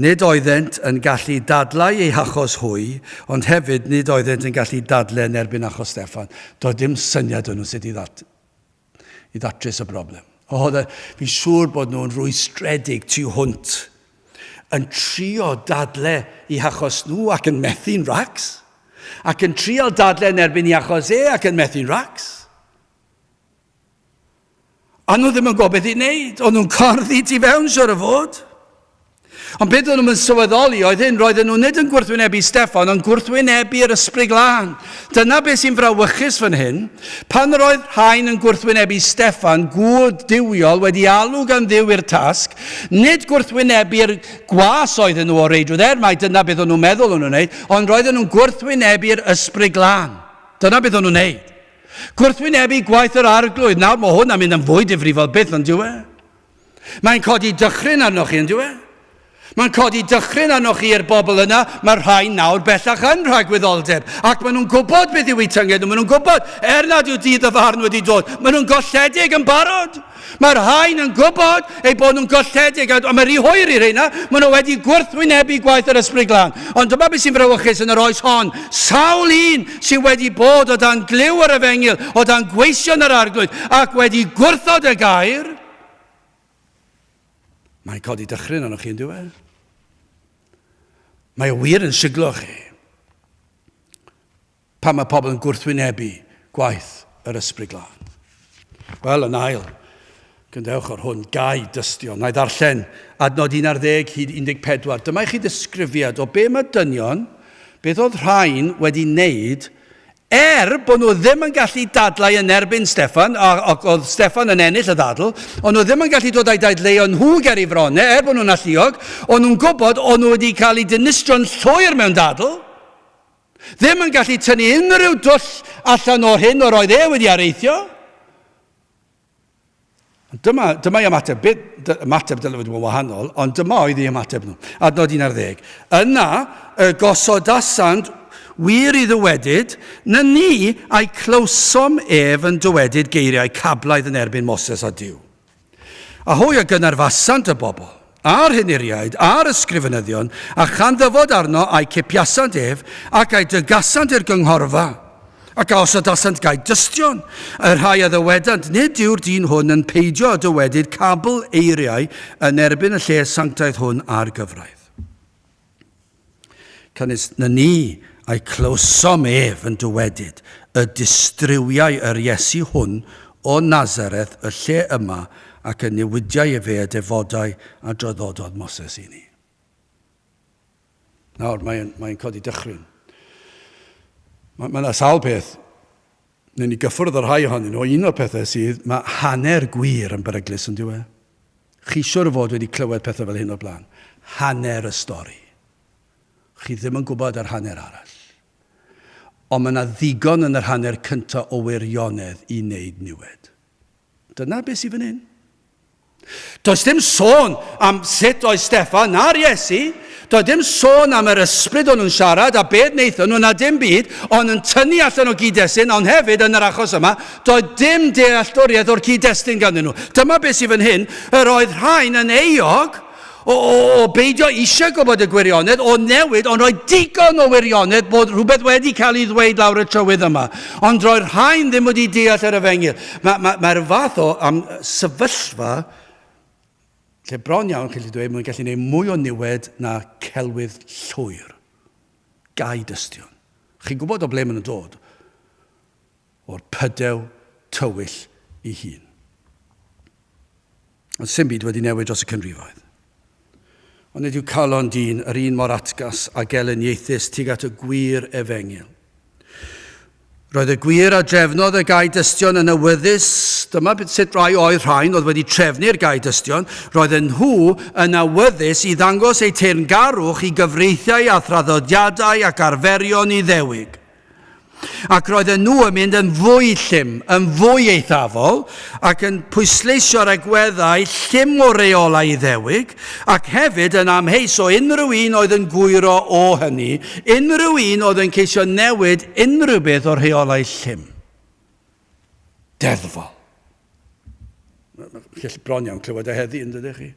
Nid oeddent yn gallu dadlau ei hachos hwy, ond hefyd nid oeddent yn gallu dadlau yn erbyn achos Steffan. Doedd dim syniad yn nhw sut i ddatrys y broblem. Fi'n siŵr bod nhw'n rwystredig tu hwnt, yn trio dadlau i hachos nhw ac yn methu'n racs, ac yn trio dadlau yn erbyn i achos ac yn methu'n racs. A nhw ddim yn gwybod beth i wneud, ond nhw'n corddi tu fewn siwr o fod. Ond beth o'n nhw'n sylweddoli roedden nhw nid yn gwrthwynebu Steffan, ond gwrthwynebu'r ysbryd glân. Dyna beth sy'n frawychus fan hyn. Pan roedd rhain yn gwrthwynebu Steffan, gŵr diwiol wedi alw gan Dduw i'r tasg, nid gwrthwynebu'r gwas oedden nhw o reidrwydd mai, dyna beth o'n nhw'n meddwl o'n nhw'n wneud, ond roedden nhw'n gwrthwynebu'r ysbryd glân. Dyna beth o'n nhw'n wneud. Gwrthwynebu gwaith yr arglwydd. Nawr mae hwn am mynd yn fwy difrifol byth yn diwedd. Mae'n codi dychryn arnoch chi yn diwedd. Mae'n codi dychryn arnoch chi i'r bobl yna. Mae rhain nawr bellach yn rhagwyddoldeb. Ac maen nhw'n gwybod beth yw eu tynged. Maen nhw'n gwybod, nad yw dydd y farn wedi dod. Maen nhw'n golledig yn barod. Mae'r rhain yn gwybod ei bod nhw'n golledig. A mae'r rhy hwyr i'r reina. Maen nhw wedi gwrthwynebu gwaith yr ysbryd glân. Ond dyma beth sy'n frawychus yn yr oes hon. Sawl un sy'n wedi bod o dan gliw yr Efengil, o dan gweision yr arglwydd, ac wedi gwrthod y gair. Mae'n codi dychryn arnoch chi yn diwedd. Mae wir yn siglo chi. Pan mae pobl yn gwrthwynebu gwaith yr ysbryd glân. Wel, yn ail, gyndewch ar hwn, gai dystio. Na i ddarllen adnod 11 hyd 14. Dyma i chi ddisgrifiad o be mae dynion, beth oedd rhain wedi wneud Bod nhw ddim yn gallu dadlau yn erbyn Steffan, ac oedd Steffan yn ennill y ddadl, ond nhw ddim yn gallu dod â'i dadleu nhw ger I fronau, bod nhw'n alluog, ond nhw'n gwybod ond nhw wedi cael eu dinistio'n llwyr mewn dadl, ddim yn gallu tynnu unrhyw dwll allan o'r hyn o'r oedd wedi areithio. Dyma I ymateb, ymateb dylai fod yn wahanol, ond dyma oedd ei ymateb nhw. Adnod 11. Yna, gosodasant wir I ddywedyd, na ni a'i clywsom yn dywedyd geiriau cablaidd yn erbyn Moses a Duw. A hwy a gynarfasant y bobl, a'r hyniriaid, a'r ysgrifenyddion, a chanddyfod arno a'i cipiasant ac a'i dygasant i'r gynghorfa, ac a osodasant gai dystion. Y rhai a ddywedant, nid yw'r dyn hwn yn peidio a dywedyd cabl eiriau yn erbyn y lle sanctaidd hwn a'r gyfraith. Cynnes, na ni a'i clywsom yn dywedyd y distriwiau yr Iesu hwn o Nazareth y lle yma ac yn newidiau fe y defodau a droddododd Moses I ni. Nawr, mae'n codi dychryn. Mae'n sawl peth. Nyn ni gyffwrdd yr rhai ohonyn nhw. Un o'r pethau sydd, mae hanner gwir yn beryglus yn diwedd. Chi siwr fod wedi clywed pethau fel hyn o blaen. Hanner y stori. Chi ddim yn gwybod yr hanner arall. Ond mae yna ddigon yn yr hanner cyntaf o wirionedd I wneud niwed. Dyna beth sydd fan hyn. Does dim sôn am sut oedd Steffan na'r Iesu, does dim sôn am yr ysbryd o'n nhw'n siarad a beth wnaethon nhw na dim byd, ond yn tynnu allan o gyd-destun, ond hefyd yn yr achos yma, does dim dealltwriaeth o'r cyd-destun ganddyn nhw. Dyma beth sydd fan hyn, yr oedd rhain yn euog, o beidio eisiau gwybod y gwirionedd, o newid, ond rhoi digon o wirionedd bod rhywbeth wedi cael ei ddweud lawr y trywydd yma. Ond roi'r rhain ddim wedi deall yr efengyl. Mae'r fath o sefyllfa, lle bron iawn, chi'n dweud, mae'n gallu gwneud mwy o niwed na celwydd llwyr. Gai dystion. Chi'n gwybod o ble maen nhw'n dod? O'r pydew tywyll I hun. Ond sy'n byd wedi newid dros y cynrifoedd. Ond nid yw calon dyn yr un mor atgas a geliniaethus tuag at y gwir efengyl. Roedd y gwir a drefnodd y gai dystion yn awyddus, dyma sut rai oedd rhain oedd wedi trefnu'r gai dystion, roedd nhw yn awyddus I ddangos eu teyrngarwch I gyfreithiau a thraddodiadau ac arferion I ddewig. Ac roedd nhw yn mynd yn fwy llym, yn fwy eithafol, ac yn pwysleisio'r agweddau llym o reolau I ddewig, ac hefyd yn amheus o unrhyw un oedd yn gwiro o hynny, unrhyw un oedd yn ceisio newid unrhyw beth o'r reolau llym. Deddfol. Felly bron iawn clywed y heddi, yn dydych chi?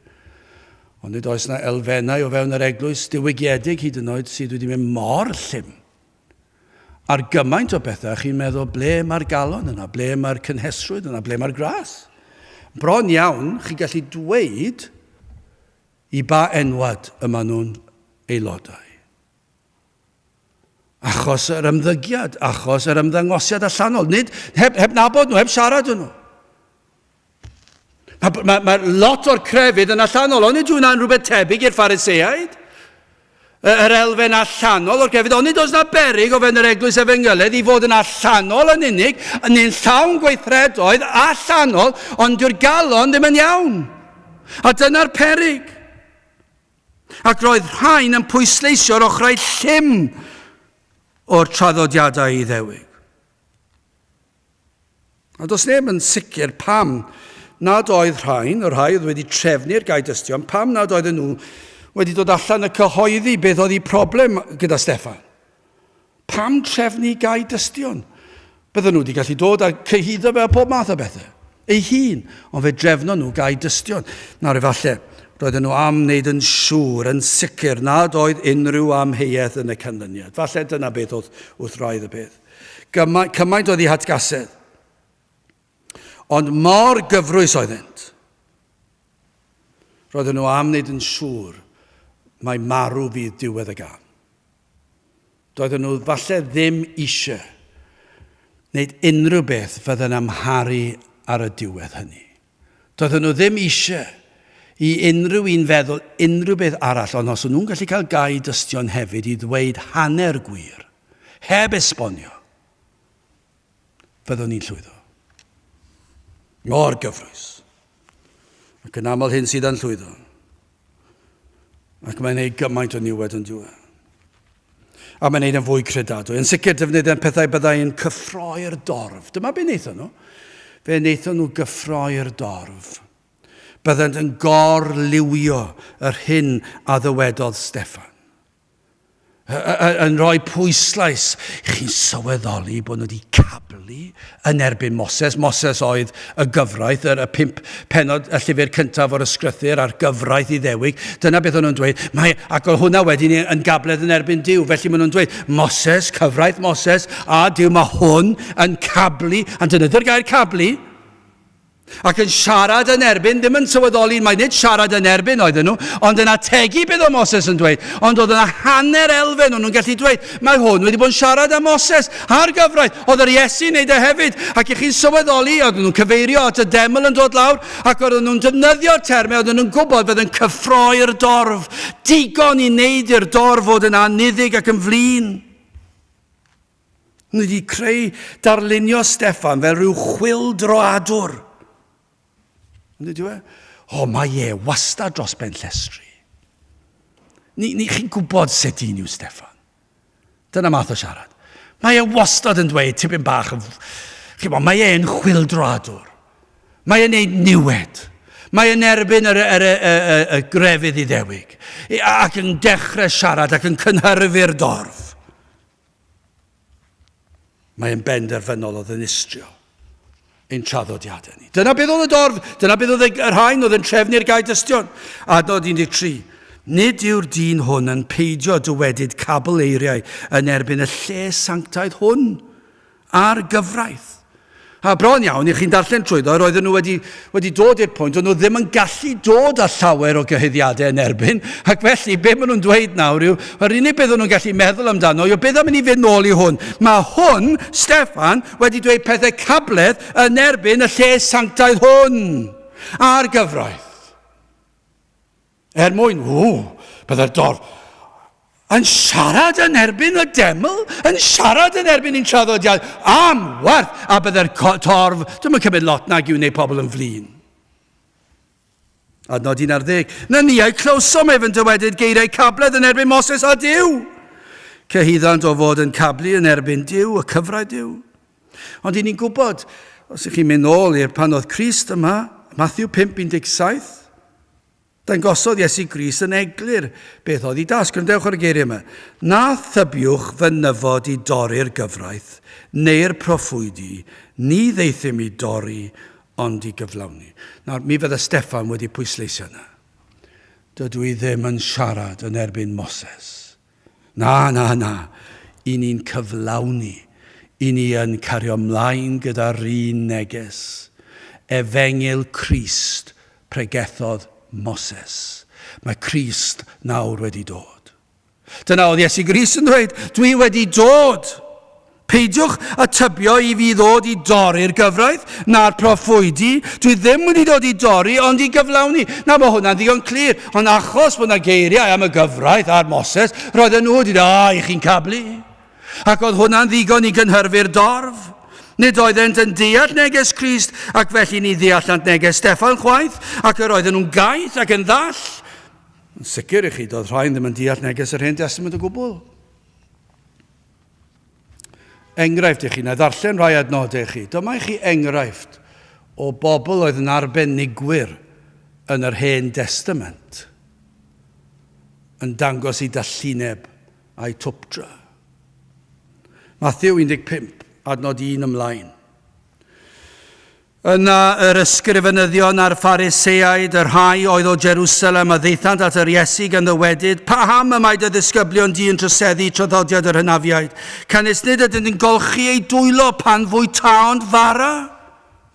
Ond nid oes yna elfennau o fewn yr eglwys diwygiedig hyd yn oed sydd wedi mynd mor llym. Ar gymaint o bethau, chi'n meddwl ble mae'r galon yna, ble mae'r cynhesrwydd yna, ble mae'r gras. Bron iawn, chi'n gallu dweud I ba enwad yma nhw'n aelodau. Achos yr ymddygiad, achos yr ymddangosiad allanol. Nid, heb nabod nhw, heb siarad nhw. Mae lot o'r crefydd yn allanol, ond nid yw'n rhywbeth tebyg i'r Phariseaid. Yr elfen allanol o'r crefydd, ond nid oes na beryg o fewn yr eglwys efengyledd I fod yn allanol yn unig, yn un llawn gweithredoedd allanol, ond yw'r galon ddim yn iawn. A dyna'r peryg. Ac roedd rhain yn pwysleisio'r ochrau llym o'r traddodiadau I ddewig. A does neb yn sicr pam nad oedd rhain, o'r rhai oedd wedi trefnu'r gai dystion, pam nad oedd nhw wedi dod allan y cyhoeddi beth oedd ei problem gyda Steffan. Pam trefnu gai dystion? Bydden nhw wedi gallu dod a cyhyddo fe a pob math o bethau. Ei hun, ond fe drefno nhw gai dystion. Nawr efallai, roedden nhw am wneud yn siŵr, yn sicr nad oedd unrhyw amheuaeth yn y canlyniad. Falle dyna beth oedd wrth raidd y peth. Cymaint oedd ei hatgasedd. Ond mor gyfrwys oeddent. Roedden nhw am wneud yn siŵr mae marw fydd diwedd y gan. Doedden nhw falle ddim eisiau wneud unrhyw beth fydden amharu ar y diwedd hynny. Doedden nhw ddim eisiau I unrhyw un feddwl unrhyw beth arall, ond os nhw'n gallu cael gai dystion hefyd I ddweud hanner gwir, heb esbonio, byddwn ni'n llwyddo. Mor gyfrwys. Ac yn aml hyn sydd yn llwyddo. Ac mae'n gwneud gymaint o niwed yn diwedd. A mae'n gwneud yn fwy credadwy. Yn sicr defnyddio'n pethau byddai'n cyffroi'r dorf. Dyma be wnaethon nhw. Fe wnaethon nhw gyffroi'r dorf. Byddant yn gorliwio yr hyn a ddywedodd Steffan. Yn rhoi pwyslais, chi'n sylweddoli bod nhw wedi cablu yn erbyn Moses. Moses oedd y gyfraith, y 5 pennod, y llyfr cyntaf o'r ysgrythyr a'r gyfraith Iddewig. Dyna beth o'n nhw'n dweud. Ac oedd hwnna wedyn yn gabledd yn erbyn Duw. Felly maen nhw'n dweud, Moses, cyfraith Moses, a Duw, mae hwn yn cablu, a dynyddo'r gair cablu, ac yn siarad yn erbyn, ddim yn sylweddoli, mae nid siarad yn erbyn oedden nhw, ond yn ategu beth o Moses yn dweud. Ond oedd yna hanner elfen, o'n nhw'n gallu dweud, mae hwn wedi bod yn siarad am Moses a'r gyfraith. Oedd yr Iesu wneud e hefyd, ac i chi'n sylweddoli, oedd nhw'n cyfeirio at y deml yn dod lawr, ac oedd nhw'n defnyddio'r termau, oedd nhw'n gwybod fydd yn cyffroi'r dorf, digon i wneud i'r dorf fod yn aniddig ac yn flin. Nhw wedi creu darlunio Steffan fel rhyw chwyldroadwr. Mae e wastad dros ben llestri. Ni chi'n gwybod sut un yw Steffan. Dyna math o siarad. Mae e wastad yn dweud tipyn bach. Mae e'n chwyldroadwr. Mae e'n neud niwed. Mae e'n erbyn y grefydd Iddewig. Ac yn dechrau siarad ac yn cynhyrfu'r dorf. Mae e'n benderfynol o ddinistrio ein traddodiadau ni. Dyna beth oedd y dorf, dyna beth oedd yr rhain oedd yn trefnu'r gair dystion. Adnod 13. Nid yw'r dyn hwn yn peidio dywedyd cabl eiriau yn erbyn y lle sanctaidd hwn a'r gyfraith. A bron iawn, i chi'n darllen trwyddo, roedden nhw wedi dod i'r pwynt, ond nhw ddim yn gallu dod â llawer o gyhyddiadau yn erbyn, ac felly, be maen nhw'n dweud nawr yw, yr unig beth nhw'n gallu meddwl amdano, yw beth am i ni fynd nôl i hwn. Mae hwn, Steffan, wedi dweud pethau cabledd yn erbyn y lle sanctaidd hwn, a'r gyfraith. Mwyn, byddai'r dorf, yn siarad yn erbyn y deml, yn siarad yn erbyn ein traddodiad, am werth, a byddai'r torf, dwi'n mynd cymryd lot nag yw wneud pobl yn flin. Adnod 11. Na ni ei clywsom efo yn dywedyd geiriau cabledd yn erbyn Moses a Duw. Cyhyddant o fod yn cablu yn erbyn Duw, y cyfrau Duw. Ond i ni'n gwybod, os ych chi'n mynd nôl i'r pan oedd Crist yma, Matthew 5:17, dangosodd Iesu Grist yn eglur beth oedd i dasg. Grandewch ar y geiriau yma. Na thybiwch fy nyfod i dorri'r gyfraith, neu'r proffwydi, ni ddeithim i dorri, ond i gyflawni. Nawr, mi fydda Steffan wedi pwysleisio yna. Dydw i ddim yn siarad yn erbyn Moses. Na. I ni'n cyflawni. I ni yn cario ymlaen gyda'r un neges. Efengil Crist, pregethodd Moses. Mae Crist nawr wedi dod. Dyna oedd Iesu Grist yn dweud, dwi wedi dod. Peidiwch a tybio i fi ddod i dorri'r gyfraith, na'r proffwydi. Dwi ddim wedi dod i dorri, ond i gyflawni. Na, mae hwnna'n ddigon clir. Ond achos bod yna geiriau am y gyfraith a'r Moses, roedden nhw wedi dweud, i chi'n cablu. Ac oedd hwnna'n ddigon i gynhyrfu'r dorf. Nid oeddent yn deall neges Crist, ac felly ni ddeallant neges Steffan chwaith, ac yr oedden nhw'n gaeth ac yn ddall. Yn sicr i chi, doedd rhain ddim yn deall neges yr Hen Testament o gwbl. Enghraifft i chi, na ddarllen rhai adnodau chi. Dyma i chi enghraifft o bobl oedd yn arbenigwyr yn yr Hen Testament, yn dangos i dallineb a'i twpdra. Matthew 15. Adnod 1 ymlaen. Yna yr ysgrifenyddion a'r Phariseaid, yr rhai oedd o Jerusalem a ddeithant at yr Iesu gan ddywedyd, paham y mae dy ddisgyblion di yn troseddu traddodiad yr hynafiaid, canis nid ydyn ni'n golchi ei dwylo pan fwy taond fara?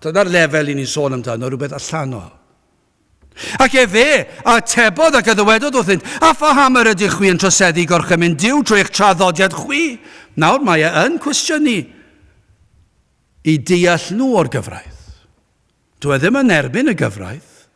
Dyna'r lefel i ni'n sôn amdano, rhywbeth allanol. Ac atebodd ac ddwedodd wrthynt, a phaham yr ydych chwi yn troseddu gorchem yn Duw trwy eich traddodiad chwi? Nawr mae yn cwestiynu i deall nhw o'r gyfraith. Dwi ddim yn erbyn y gyfraith,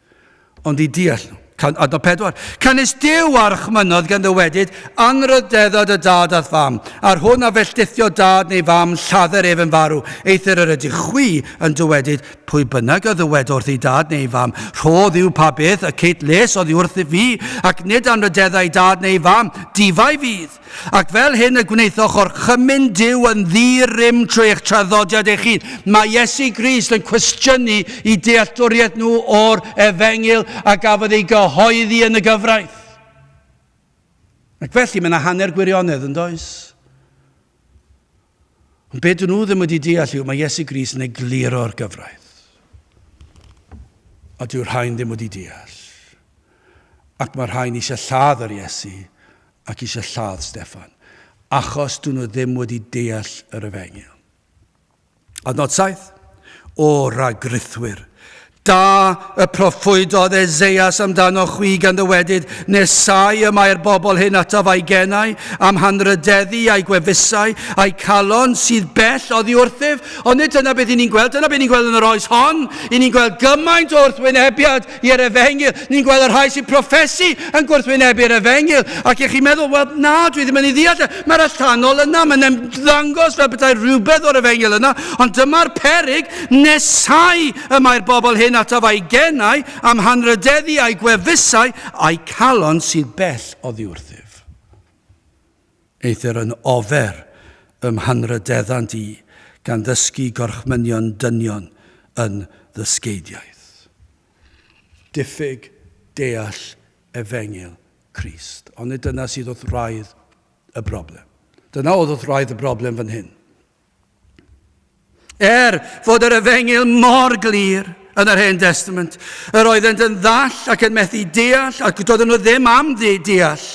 ond i deall nhw. Adnod 4. Canis Duw archmynodd gan ddywedyd anryddeddod y dad a'r fam, ar hwn a felltithio dad neu fam lladder ef yn farw, eithir yr ydych chwi yn dywedyd pwy bynnag a ddywed wrth ei dad neu fam, rhodd yw pa beth a ceit les oddi wrth i fi, ac nid anryddeddau dad neu fam, difau fydd. Ac fel hyn y gwneithoch o'r chymyn Duw yn ddi-rym trwy eich traddodiad eich hun. Mae Iesu Grist yn cwestiynu i dealltwriaeth nhw o'r efengyl a gafodd ei gyhoeddi yn y gyfraith. Ac felly mae yna hanner gwirionedd yn does. Ond beth nhw ddim wedi deall yw, mae Iesu Grist yn egluro'r gyfraith. A dyw'r rhain ddim wedi deall. Ac mae'r rhain eisiau lladd yr Iesu ac eisiau lladd Steffan, achos dyn nhw ddim wedi deall yr efengyl. Adnod 7. O ragrythwyr, da y proffwydodd Eseias amdano chwi gan ddywedyd, nesau y mae'r bobl hyn ataf a'i gennau, am hanrydeddu a'i gwefusau, a'i calon sydd bell oddi wrthyf. Ond nid dyna beth ni'n gweld, dyna beth ni'n gweld yn yr oes hon. I ni'n gweld gymaint o wrthwynebiad i'r efengyl. Ni'n gweld yr rhai sy'n proffesu yn gwrthwynebu'r efengyl. Ac eich chi'n meddwl, wel na, dwi ddim yn ei ddeall. Mae'r allanol yna, mae'n ymddangos fel bethau rhywbeth o'r efengyl yna. Ond dyma'r peryg, nesau y mae'r bobl hyn ataf a'i gennau, am hanrydeddu a'i gwefusau, a'i calon sydd bell oddi wrthyf. Eithir yn ofer ym hanrydeddant i, gan ddysgu gorchmynion dynion yn ddysgeidiaeth. Diffyg deall efengyl Crist. Ond dyna sydd wrth raidd y broblem. Dyna oedd wrth raidd y broblem fan hyn. Fod yr efengyl mor glir yn yr Hen Testament, yr oeddent yn ddall ac yn methu deall, ac doedden nhw ddim am deall.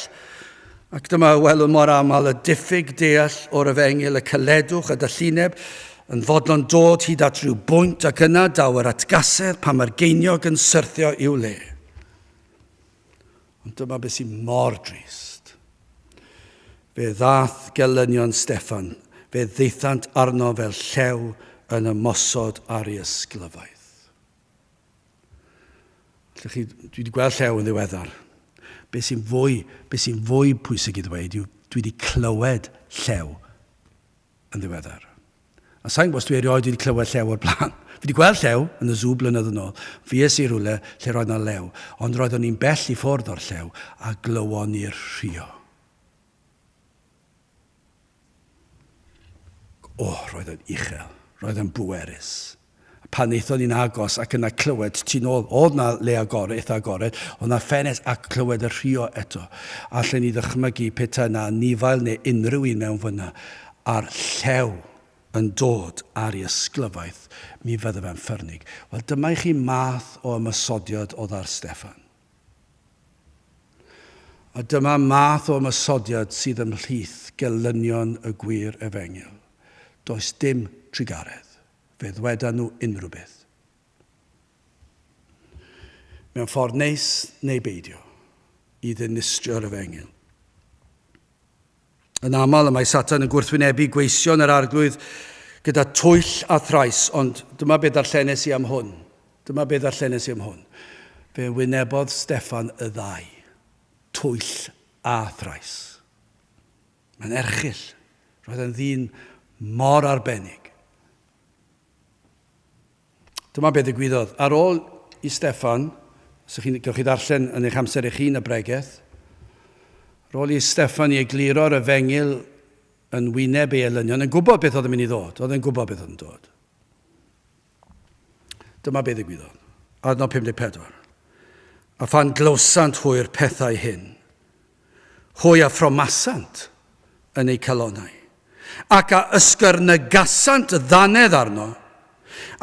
Ac dyma welwn mor aml y diffyg deall o'r efengyl, y cyledwch, y dallineb, yn fodlon dod hyd at rhyw bwynt ac yna daw yr atgasedd pan mae'r geiniog yn syrthio i'w le. Ond dyma beth sy'n mor drist. Fe ddath gelynion Steffan, fe ddeithant arno fel llew yn ymosod ar ei ysglyfaeth. Dwi wedi gweld llew yn ddiweddar. Be sy'n fwy pwysig i ddweud yw dwi wedi clywed llew yn ddiweddar. A sa'n gwybod dwi erioed wedi clywed llew o'r blaen. Fi wedi gweld llew yn y Zoo blynedd yn ôl. Fi es i rhywle lle roedd yna lew, ond roeddwn ni'n bell i ffwrdd o'r llew a glywon ni'r rhio. Roedd yn uchel, roedd yn bwerus. Pan eithon ni'n agos ac yna clywed tu nôl, oedd na le agored, eitha agored, oedd na ffenest ac clywed y rhio eto. Allen ni ddychmygu pethau yna, nifael neu unrhyw un mewn fyna, a'r llew yn dod ar ei ysglyfaeth, mi fydde fe'n ffyrnig. Wel, dyma i chi math o ymysodiad oedd ar Steffan. A dyma math o ymysodiad sydd ymhlith gelynion y gwir efengyl. Does dim trigaredd. Fe ddweda nhw unrhyw beth. Mewn ffordd neis neu beidio i ddinistrio'r efengyl. Yn aml, mae Satan yn gwrthwynebu gweision yr arglwydd gyda twyll a thrais, ond dyma beth ddarllenes i am hwn. Fe wynebodd Steffan y ddau. Twyll a thrais. Mae'n erchyll. Roedd yn ddyn mor arbennig. Dyma beth ddigwyddodd. Ar ôl i Steffan, gewch chi ddarllen yn eich amser eich hun y bregeth, ar ôl i Steffan i egluro'r efengyl yn wyneb ei elynion, yn gwybod beth oedd yn mynd i ddod. Oedd yn gwybod beth oedd yn dod. Dyma beth ddigwyddodd. Adnod 54. A phan glywsant hwyr pethau hyn, hwy a phromasant yn ei calonau, ac a ysgyrnegasant ddanedd arno,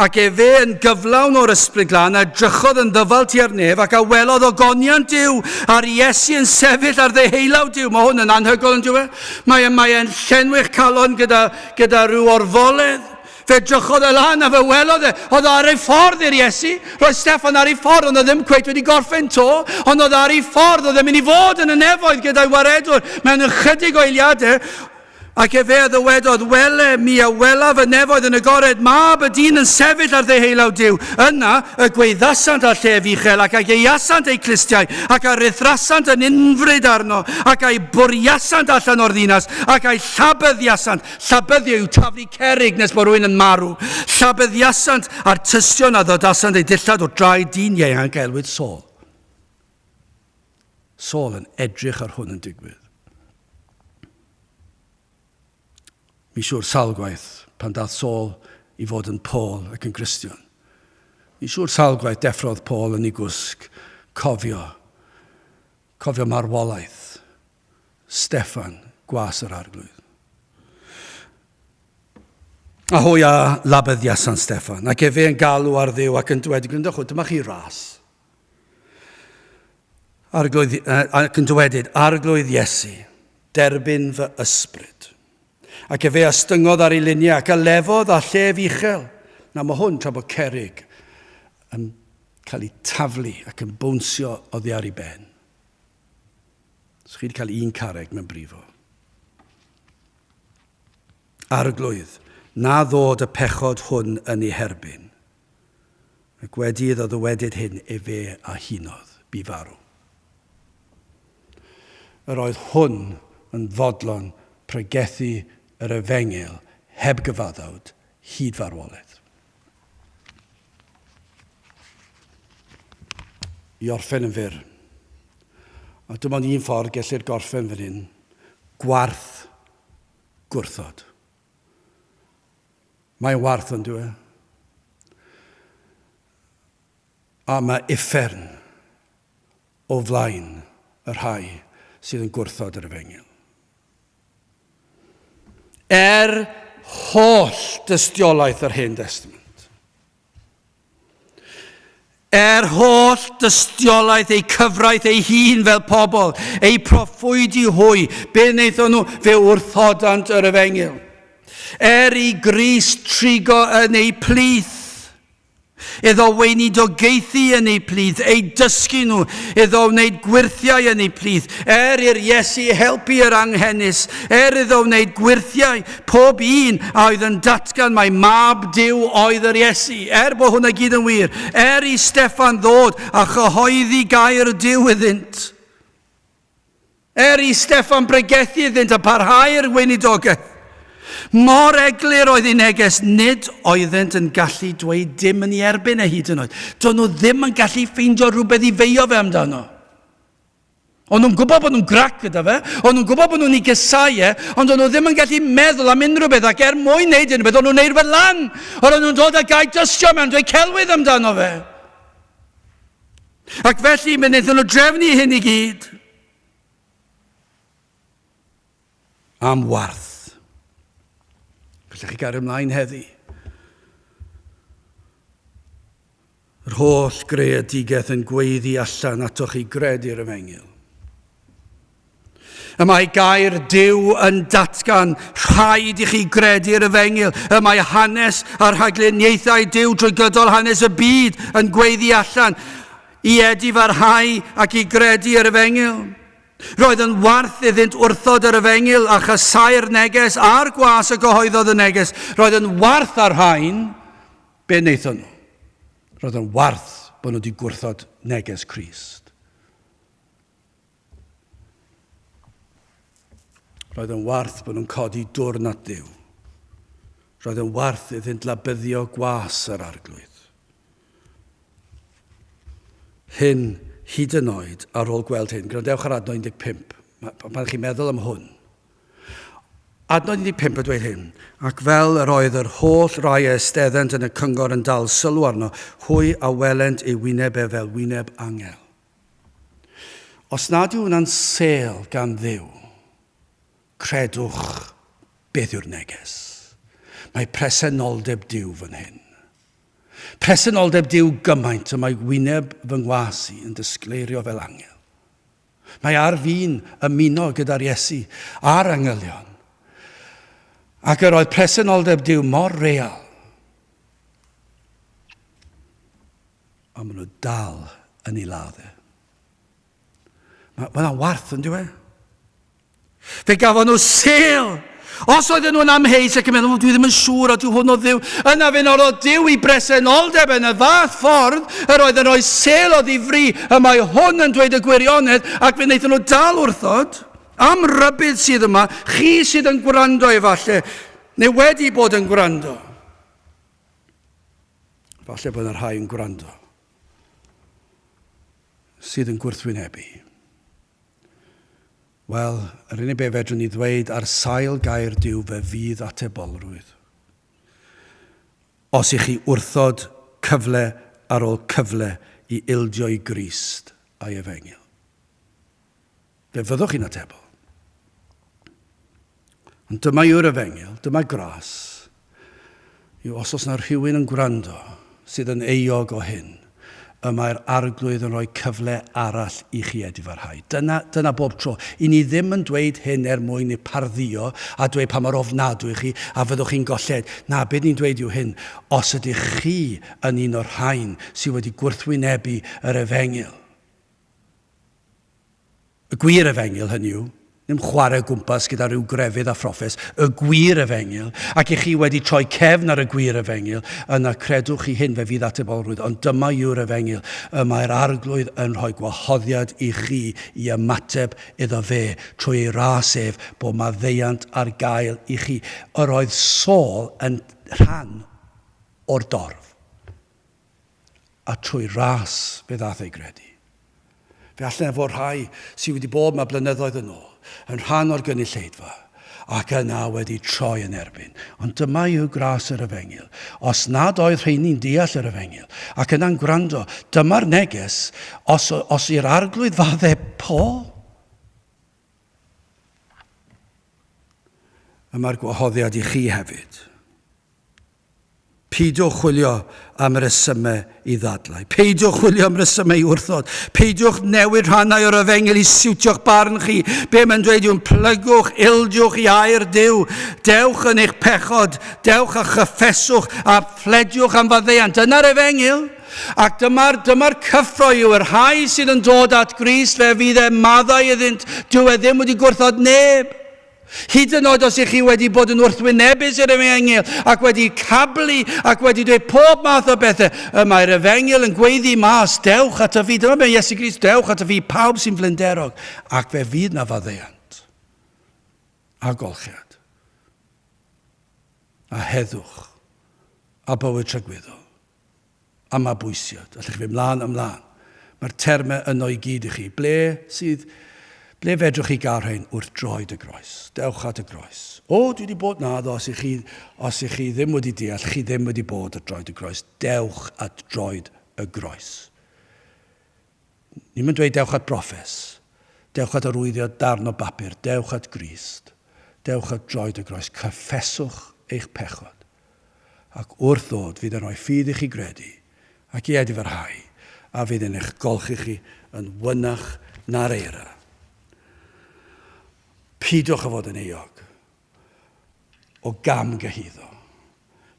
ac fe yn gyflawn o'r ysbryd glân a drychodd yn ddyfal tua'r nef ac a welodd ogoniant Duw a'r Iesu yn sefyll ar ddeheulaw Duw. Mae hwn yn anhygoel yn diwedd. Mae e'n llenwych calon gyda rhyw orfoledd. Fe drychodd y lan a fe welodd oedd ar ei ffordd i'r Iesu. Roedd Steffan ar ei ffordd, ond oedd ddim cweit wedi gorffen to, ond oedd ar ei ffordd, oedd e'n mynd i fod yn y nefoedd gyda'i waredwr mewn ychydig o eiliadau. Ac fe ddywedodd, wele mi a welaf y nefoedd yn agored mab y dyn yn sefyll ar ddeheulaw Duw. Yna y gweithasant a llef uchel ac a geiasant ei clistiau ac a rithrasant yn unfryd arno ac a'i bwriasant allan o'r ddinas ac a'i llabyddiasant. Llabyddio yw taflu cerig nes bod rhywun yn marw. Llabyddiasant a'r tystion a ddodasant ei dillad o drai dyn ieuanc elwyd Saul. Saul yn edrych ar hwn yn digwydd. Mi siwr salgwaith pan dath Saul i fod yn Paul ac yn Gristion. Mi siwr salgwaith deffrodd Paul yn ei gwsg cofio marwolaeth Steffan gwas yr arglwydd. A hwy a labyddiasan Steffan, ac fe yn galw ar Dduw ac yn dweud, gryndwch, dyma chi ras. Ac yn dweud, arglwydd Iesu, derbyn fy ysbryd. Ac fe astyngodd ar ei luniau ac a lefodd a llef uchel. Na mae hwn tra bod cerig yn cael ei taflu ac yn bwnsio oddi ar ei ben. So chi wedi cael un carreg mewn brifo. Arglwydd, na ddod y pechod hwn yn ei herbyn. Ac wedi iddo ddywedyd hyn fe a hunodd bu farw. Yr oedd hwn yn fodlon pregethu yr efengil heb gyfaddawd hyd farwolaeth. I orffen yn fyr. A dim ond un ffordd gellir gorffen fan hyn. Gwarth Gwrthod. Mae'n warth yn dwi. A mae uffern o flaen yr rhai sydd yn gwrthod yr efengil. Holl dystiolaeth yr Hen Testament. Holl dystiolaeth ei cyfraith ei hun fel pobl, ei proffwydi hwy, be wnaethon nhw fe wrthodant yr efengil. I Gris trigo yn ei plith, iddo weinidogeithi yn ei plith, ei dysgu nhw, iddo wneud gwirthiau yn ei plith, i'r Iesu helpu yr anghennus, iddo wneud gwirthiau, pob un a oedd yn datgan mai mab Duw oedd yr Iesu, bod hwnna gyd yn wir, I Steffan ddod a chyhoeddi gair Duw iddynt, I Steffan bregethu iddynt a parhau'r weinidogaeth. Mor eglur oedd ei neges, nid oeddent yn gallu dweud dim yn ei erbyn hyd yn oed. Do'n nhw ddim yn gallu ffeindio rhywbeth i feio fe amdano. Ond nhw'n gwybod bod nhw'n grac gyda fe, ond nhw'n gwybod bod nhw'n ei gysau ond nhw ddim yn gallu meddwl am unrhyw beth, ac mwyn wneud unrhyw beth, ond nhw'n neud rhywbeth lan. Ond nhw'n dod â gai dystio mewn, dweud celwydd amdano fe. Ac felly, mae wnaethon nhw drefnu hyn i gyd. Am warth. Gallech chi gael ymlaen heddi. Yr holl greadigaeth yn gweiddi allan atoch chi gredu'r efengil. Y mae gair Duw yn datgan, rhaid i chi gredu'r efengil. Y mae hanes a'r rhagluniaethau Duw drwy gydol hanes y byd yn gweiddi allan i edifarhau ac i gredu'r efengil. Roedd yn warth iddynt wrthod yr efengil a chysau'r neges a'r gwas y gyhoeddodd y neges. Roedd yn warth ar rhain, be wnaethon nhw? Roedd yn warth bod nhw wedi gwrthod neges Crist. Roedd yn warth bod nhw'n codi dwrn at Duw. Roedd yn warth iddynt labyddio gwas yr arglwydd. Hyn hyd yn oed ar ôl gweld hyn. Gwrandewch ar adnod 15. Pan chi'n meddwl am hwn. Adnod 15 a dweud hyn. Ac fel yr oedd yr holl rai eisteddent yn y cyngor yn dal sylw arno, hwy a welent ei wyneb fel wyneb angel. Os nad yw hwnna'n sêl gan Dduw, credwch beth yw'r neges. Mae presenoldeb Duw fan hyn. Presenoldeb Duw gymaint y mae wyneb fy ngwasi yn disgleirio fel angel. Mae ar fi'n ymuno gyda'r Iesu a'r angylion. Ac yr oedd presenoldeb Duw mor real. A maen nhw dal yn ei laddau. Mae'n warth yn dweud. Fe gafon nhw sêl Os oedden nhw'n amheus ac yn meddwl, dwi ddim yn siŵr o dyw hwn o Dduw, yna fe nôl o Duw i bresenoldeb yn y fath ffordd, yr oedd yn rhoi sel o ddifri, y mae hwn yn dweud y gwirionedd, ac fe wnaethon nhw dal wrthod, am rybydd sydd yma, chi sydd yn gwrando efallai, neu wedi bod yn gwrando. Falle bod yna rhai yn gwrando, sydd yn gwrthwynebu. Wel, yr unig beth fedrwn ni ddweud ar sail gair Duw fe fydd atebolrwydd. Os i chi wrthod cyfle ar ôl cyfle i ildio i Grist a'i efengyl. Fe fyddwch chi'n atebol. Ond dyma yw'r efengyl, dyma gras, yw os oes yna rhywun yn gwrando sydd yn euog o hyn, y mae'r arglwydd yn rhoi cyfle arall i chi edifarhau. Dyna bob tro. I ni ddim yn dweud hyn mwyn i parddio a dweud pa mor ofnadwy chi a fyddwch chi'n golled. Na, beth ni'n dweud yw hyn, os ydych chi yn un o'r rhain sydd wedi gwrthwynebu yr efengyl. Y gwir efengyl hynny yw, ddim chwarae gwmpas gyda rhyw grefydd a phroffes, y gwir efengyl, ac i chi wedi troi cefn ar y gwir efengyl, yna credwch chi hyn fe fydd atebolrwydd, ond dyma yw'r efengyl, y mae'r arglwydd yn rhoi gwahoddiad i chi i ymateb iddo fe, trwy ei rasef bod maddeuant ar gael i chi. Yr oedd Saul yn rhan o'r dorf, a trwy ras fe ddath ei gredu. Fe allan efo rhai sydd wedi bod yma blynyddoedd yn ôl, yn rhan o'r gynulleidfa, ac yna wedi troi yn erbyn. Ond dyma yw gras yr efengyl. Os nad oedd rheini'n deall yr efengyl, ac yna'n gwrando, dyma'r neges, os i'r arglwydd faddau Paul, yma'r gwahoddiad i chi hefyd. Peidiwch chwilio am resymau i ddadlau. Peidiwch chwilio am resymau i wrthod. Peidiwch newid rhannau o'r efengyl i siwtio'ch barn chi. Be mae'n dweud yw'n plygwch, ildiwch i air Duw. Dewch yn eich pechod. Dewch a chyffeswch a phlediwch am faddeuant. Dyna'r efengyl. Ac dyma'r cyffro yw yr rhai sydd yn dod at Grist fe fydd e maddau iddynt. Dyw e ddim wedi gwrthod neb. Hyd yn oed os ych chi wedi bod yn wrthwynebus i'r efengyl ac wedi cablu ac wedi dweud pob math o bethau, mae'r efengyl yn gweiddi mas, dewch at y fi, dyma be Iesu Grist, dewch at y fi, pawb sy'n flinderog, ac fe fydd na faddeuant, a golchiad, a heddwch, a bywyd tragwyddol, a mabwysiad, allwch chi ymlaen. Mae'r termau yno i gyd i chi, ble fedrwch chi gael rhain wrth droed y groes? Dewch at y groes. Dwi wedi bod naddo, os i chi ddim wedi deall, chi ddim wedi bod at droed y groes. Dewch at droed y groes. Ni'n dweud dewch at broffes. Dewch at arwyddio darn o bapur. Dewch at Grist. Dewch at droed y groes. Cyffeswch eich pechod. Ac wrth ddod, fydd yn rhoi ffydd i chi gredu, ac i edifarhau, a fydd yn eich golchi chi yn wynach na'r eira. Peidiwch a fod yn euog o gam gyhyddo.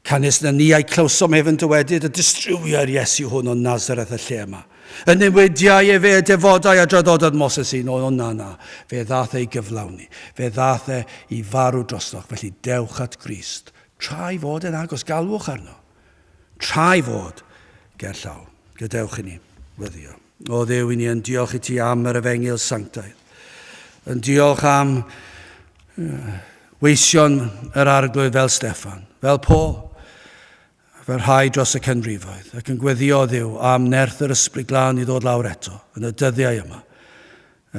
Canis na ni a'i clywsom efn dywedyd y distriwiau'r Iesu hwn o Nazareth y lle yma. Yn newidiau e fe defodau a dradodod Moses un o na. Fe ddath ei gyflawni. Fe ddath e i farw drostoch. Felly dewch at Grist. Trai fod yn agos, galwch arno. Trai fod gerllaw. Gadewch i ni wyddio. O Dduw, i ni yn diolch i ti am yr efengyl sanctaidd. Yn diolch am weision yr arglwydd fel Steffan, fel Paul, fel rhai dros y canrifoedd, ac yn gweddio Dduw am nerth yr ysbryd glân i ddod lawr eto yn y dyddiau yma.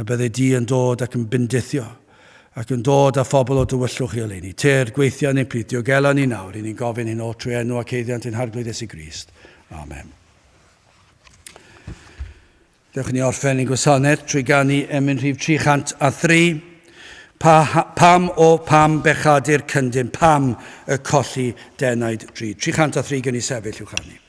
A byddai di yn dod ac yn bendithio, ac yn dod â phobl o dywyllwch i oleuni. Te'r gweithio neu plithio, gela ni nawr, i ni'n gofyn hyn o trwy enw ac eiddiant yn harglwydd Iesu Grist. Amen. Dewch ni orffen i'n gwasanaeth trwy ganu rhif 303. Pam bechadur cyndyn, pam y colli denaid drud. 303 gen i sefyll i'w chanu.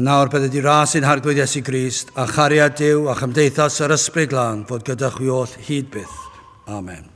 nawr bydd ydi ras i'n harglwydd Iesu Grist, a chariad Duw a chymdeithas yr ysbryd glân fod gyda chwi oll hyd byth. Amen.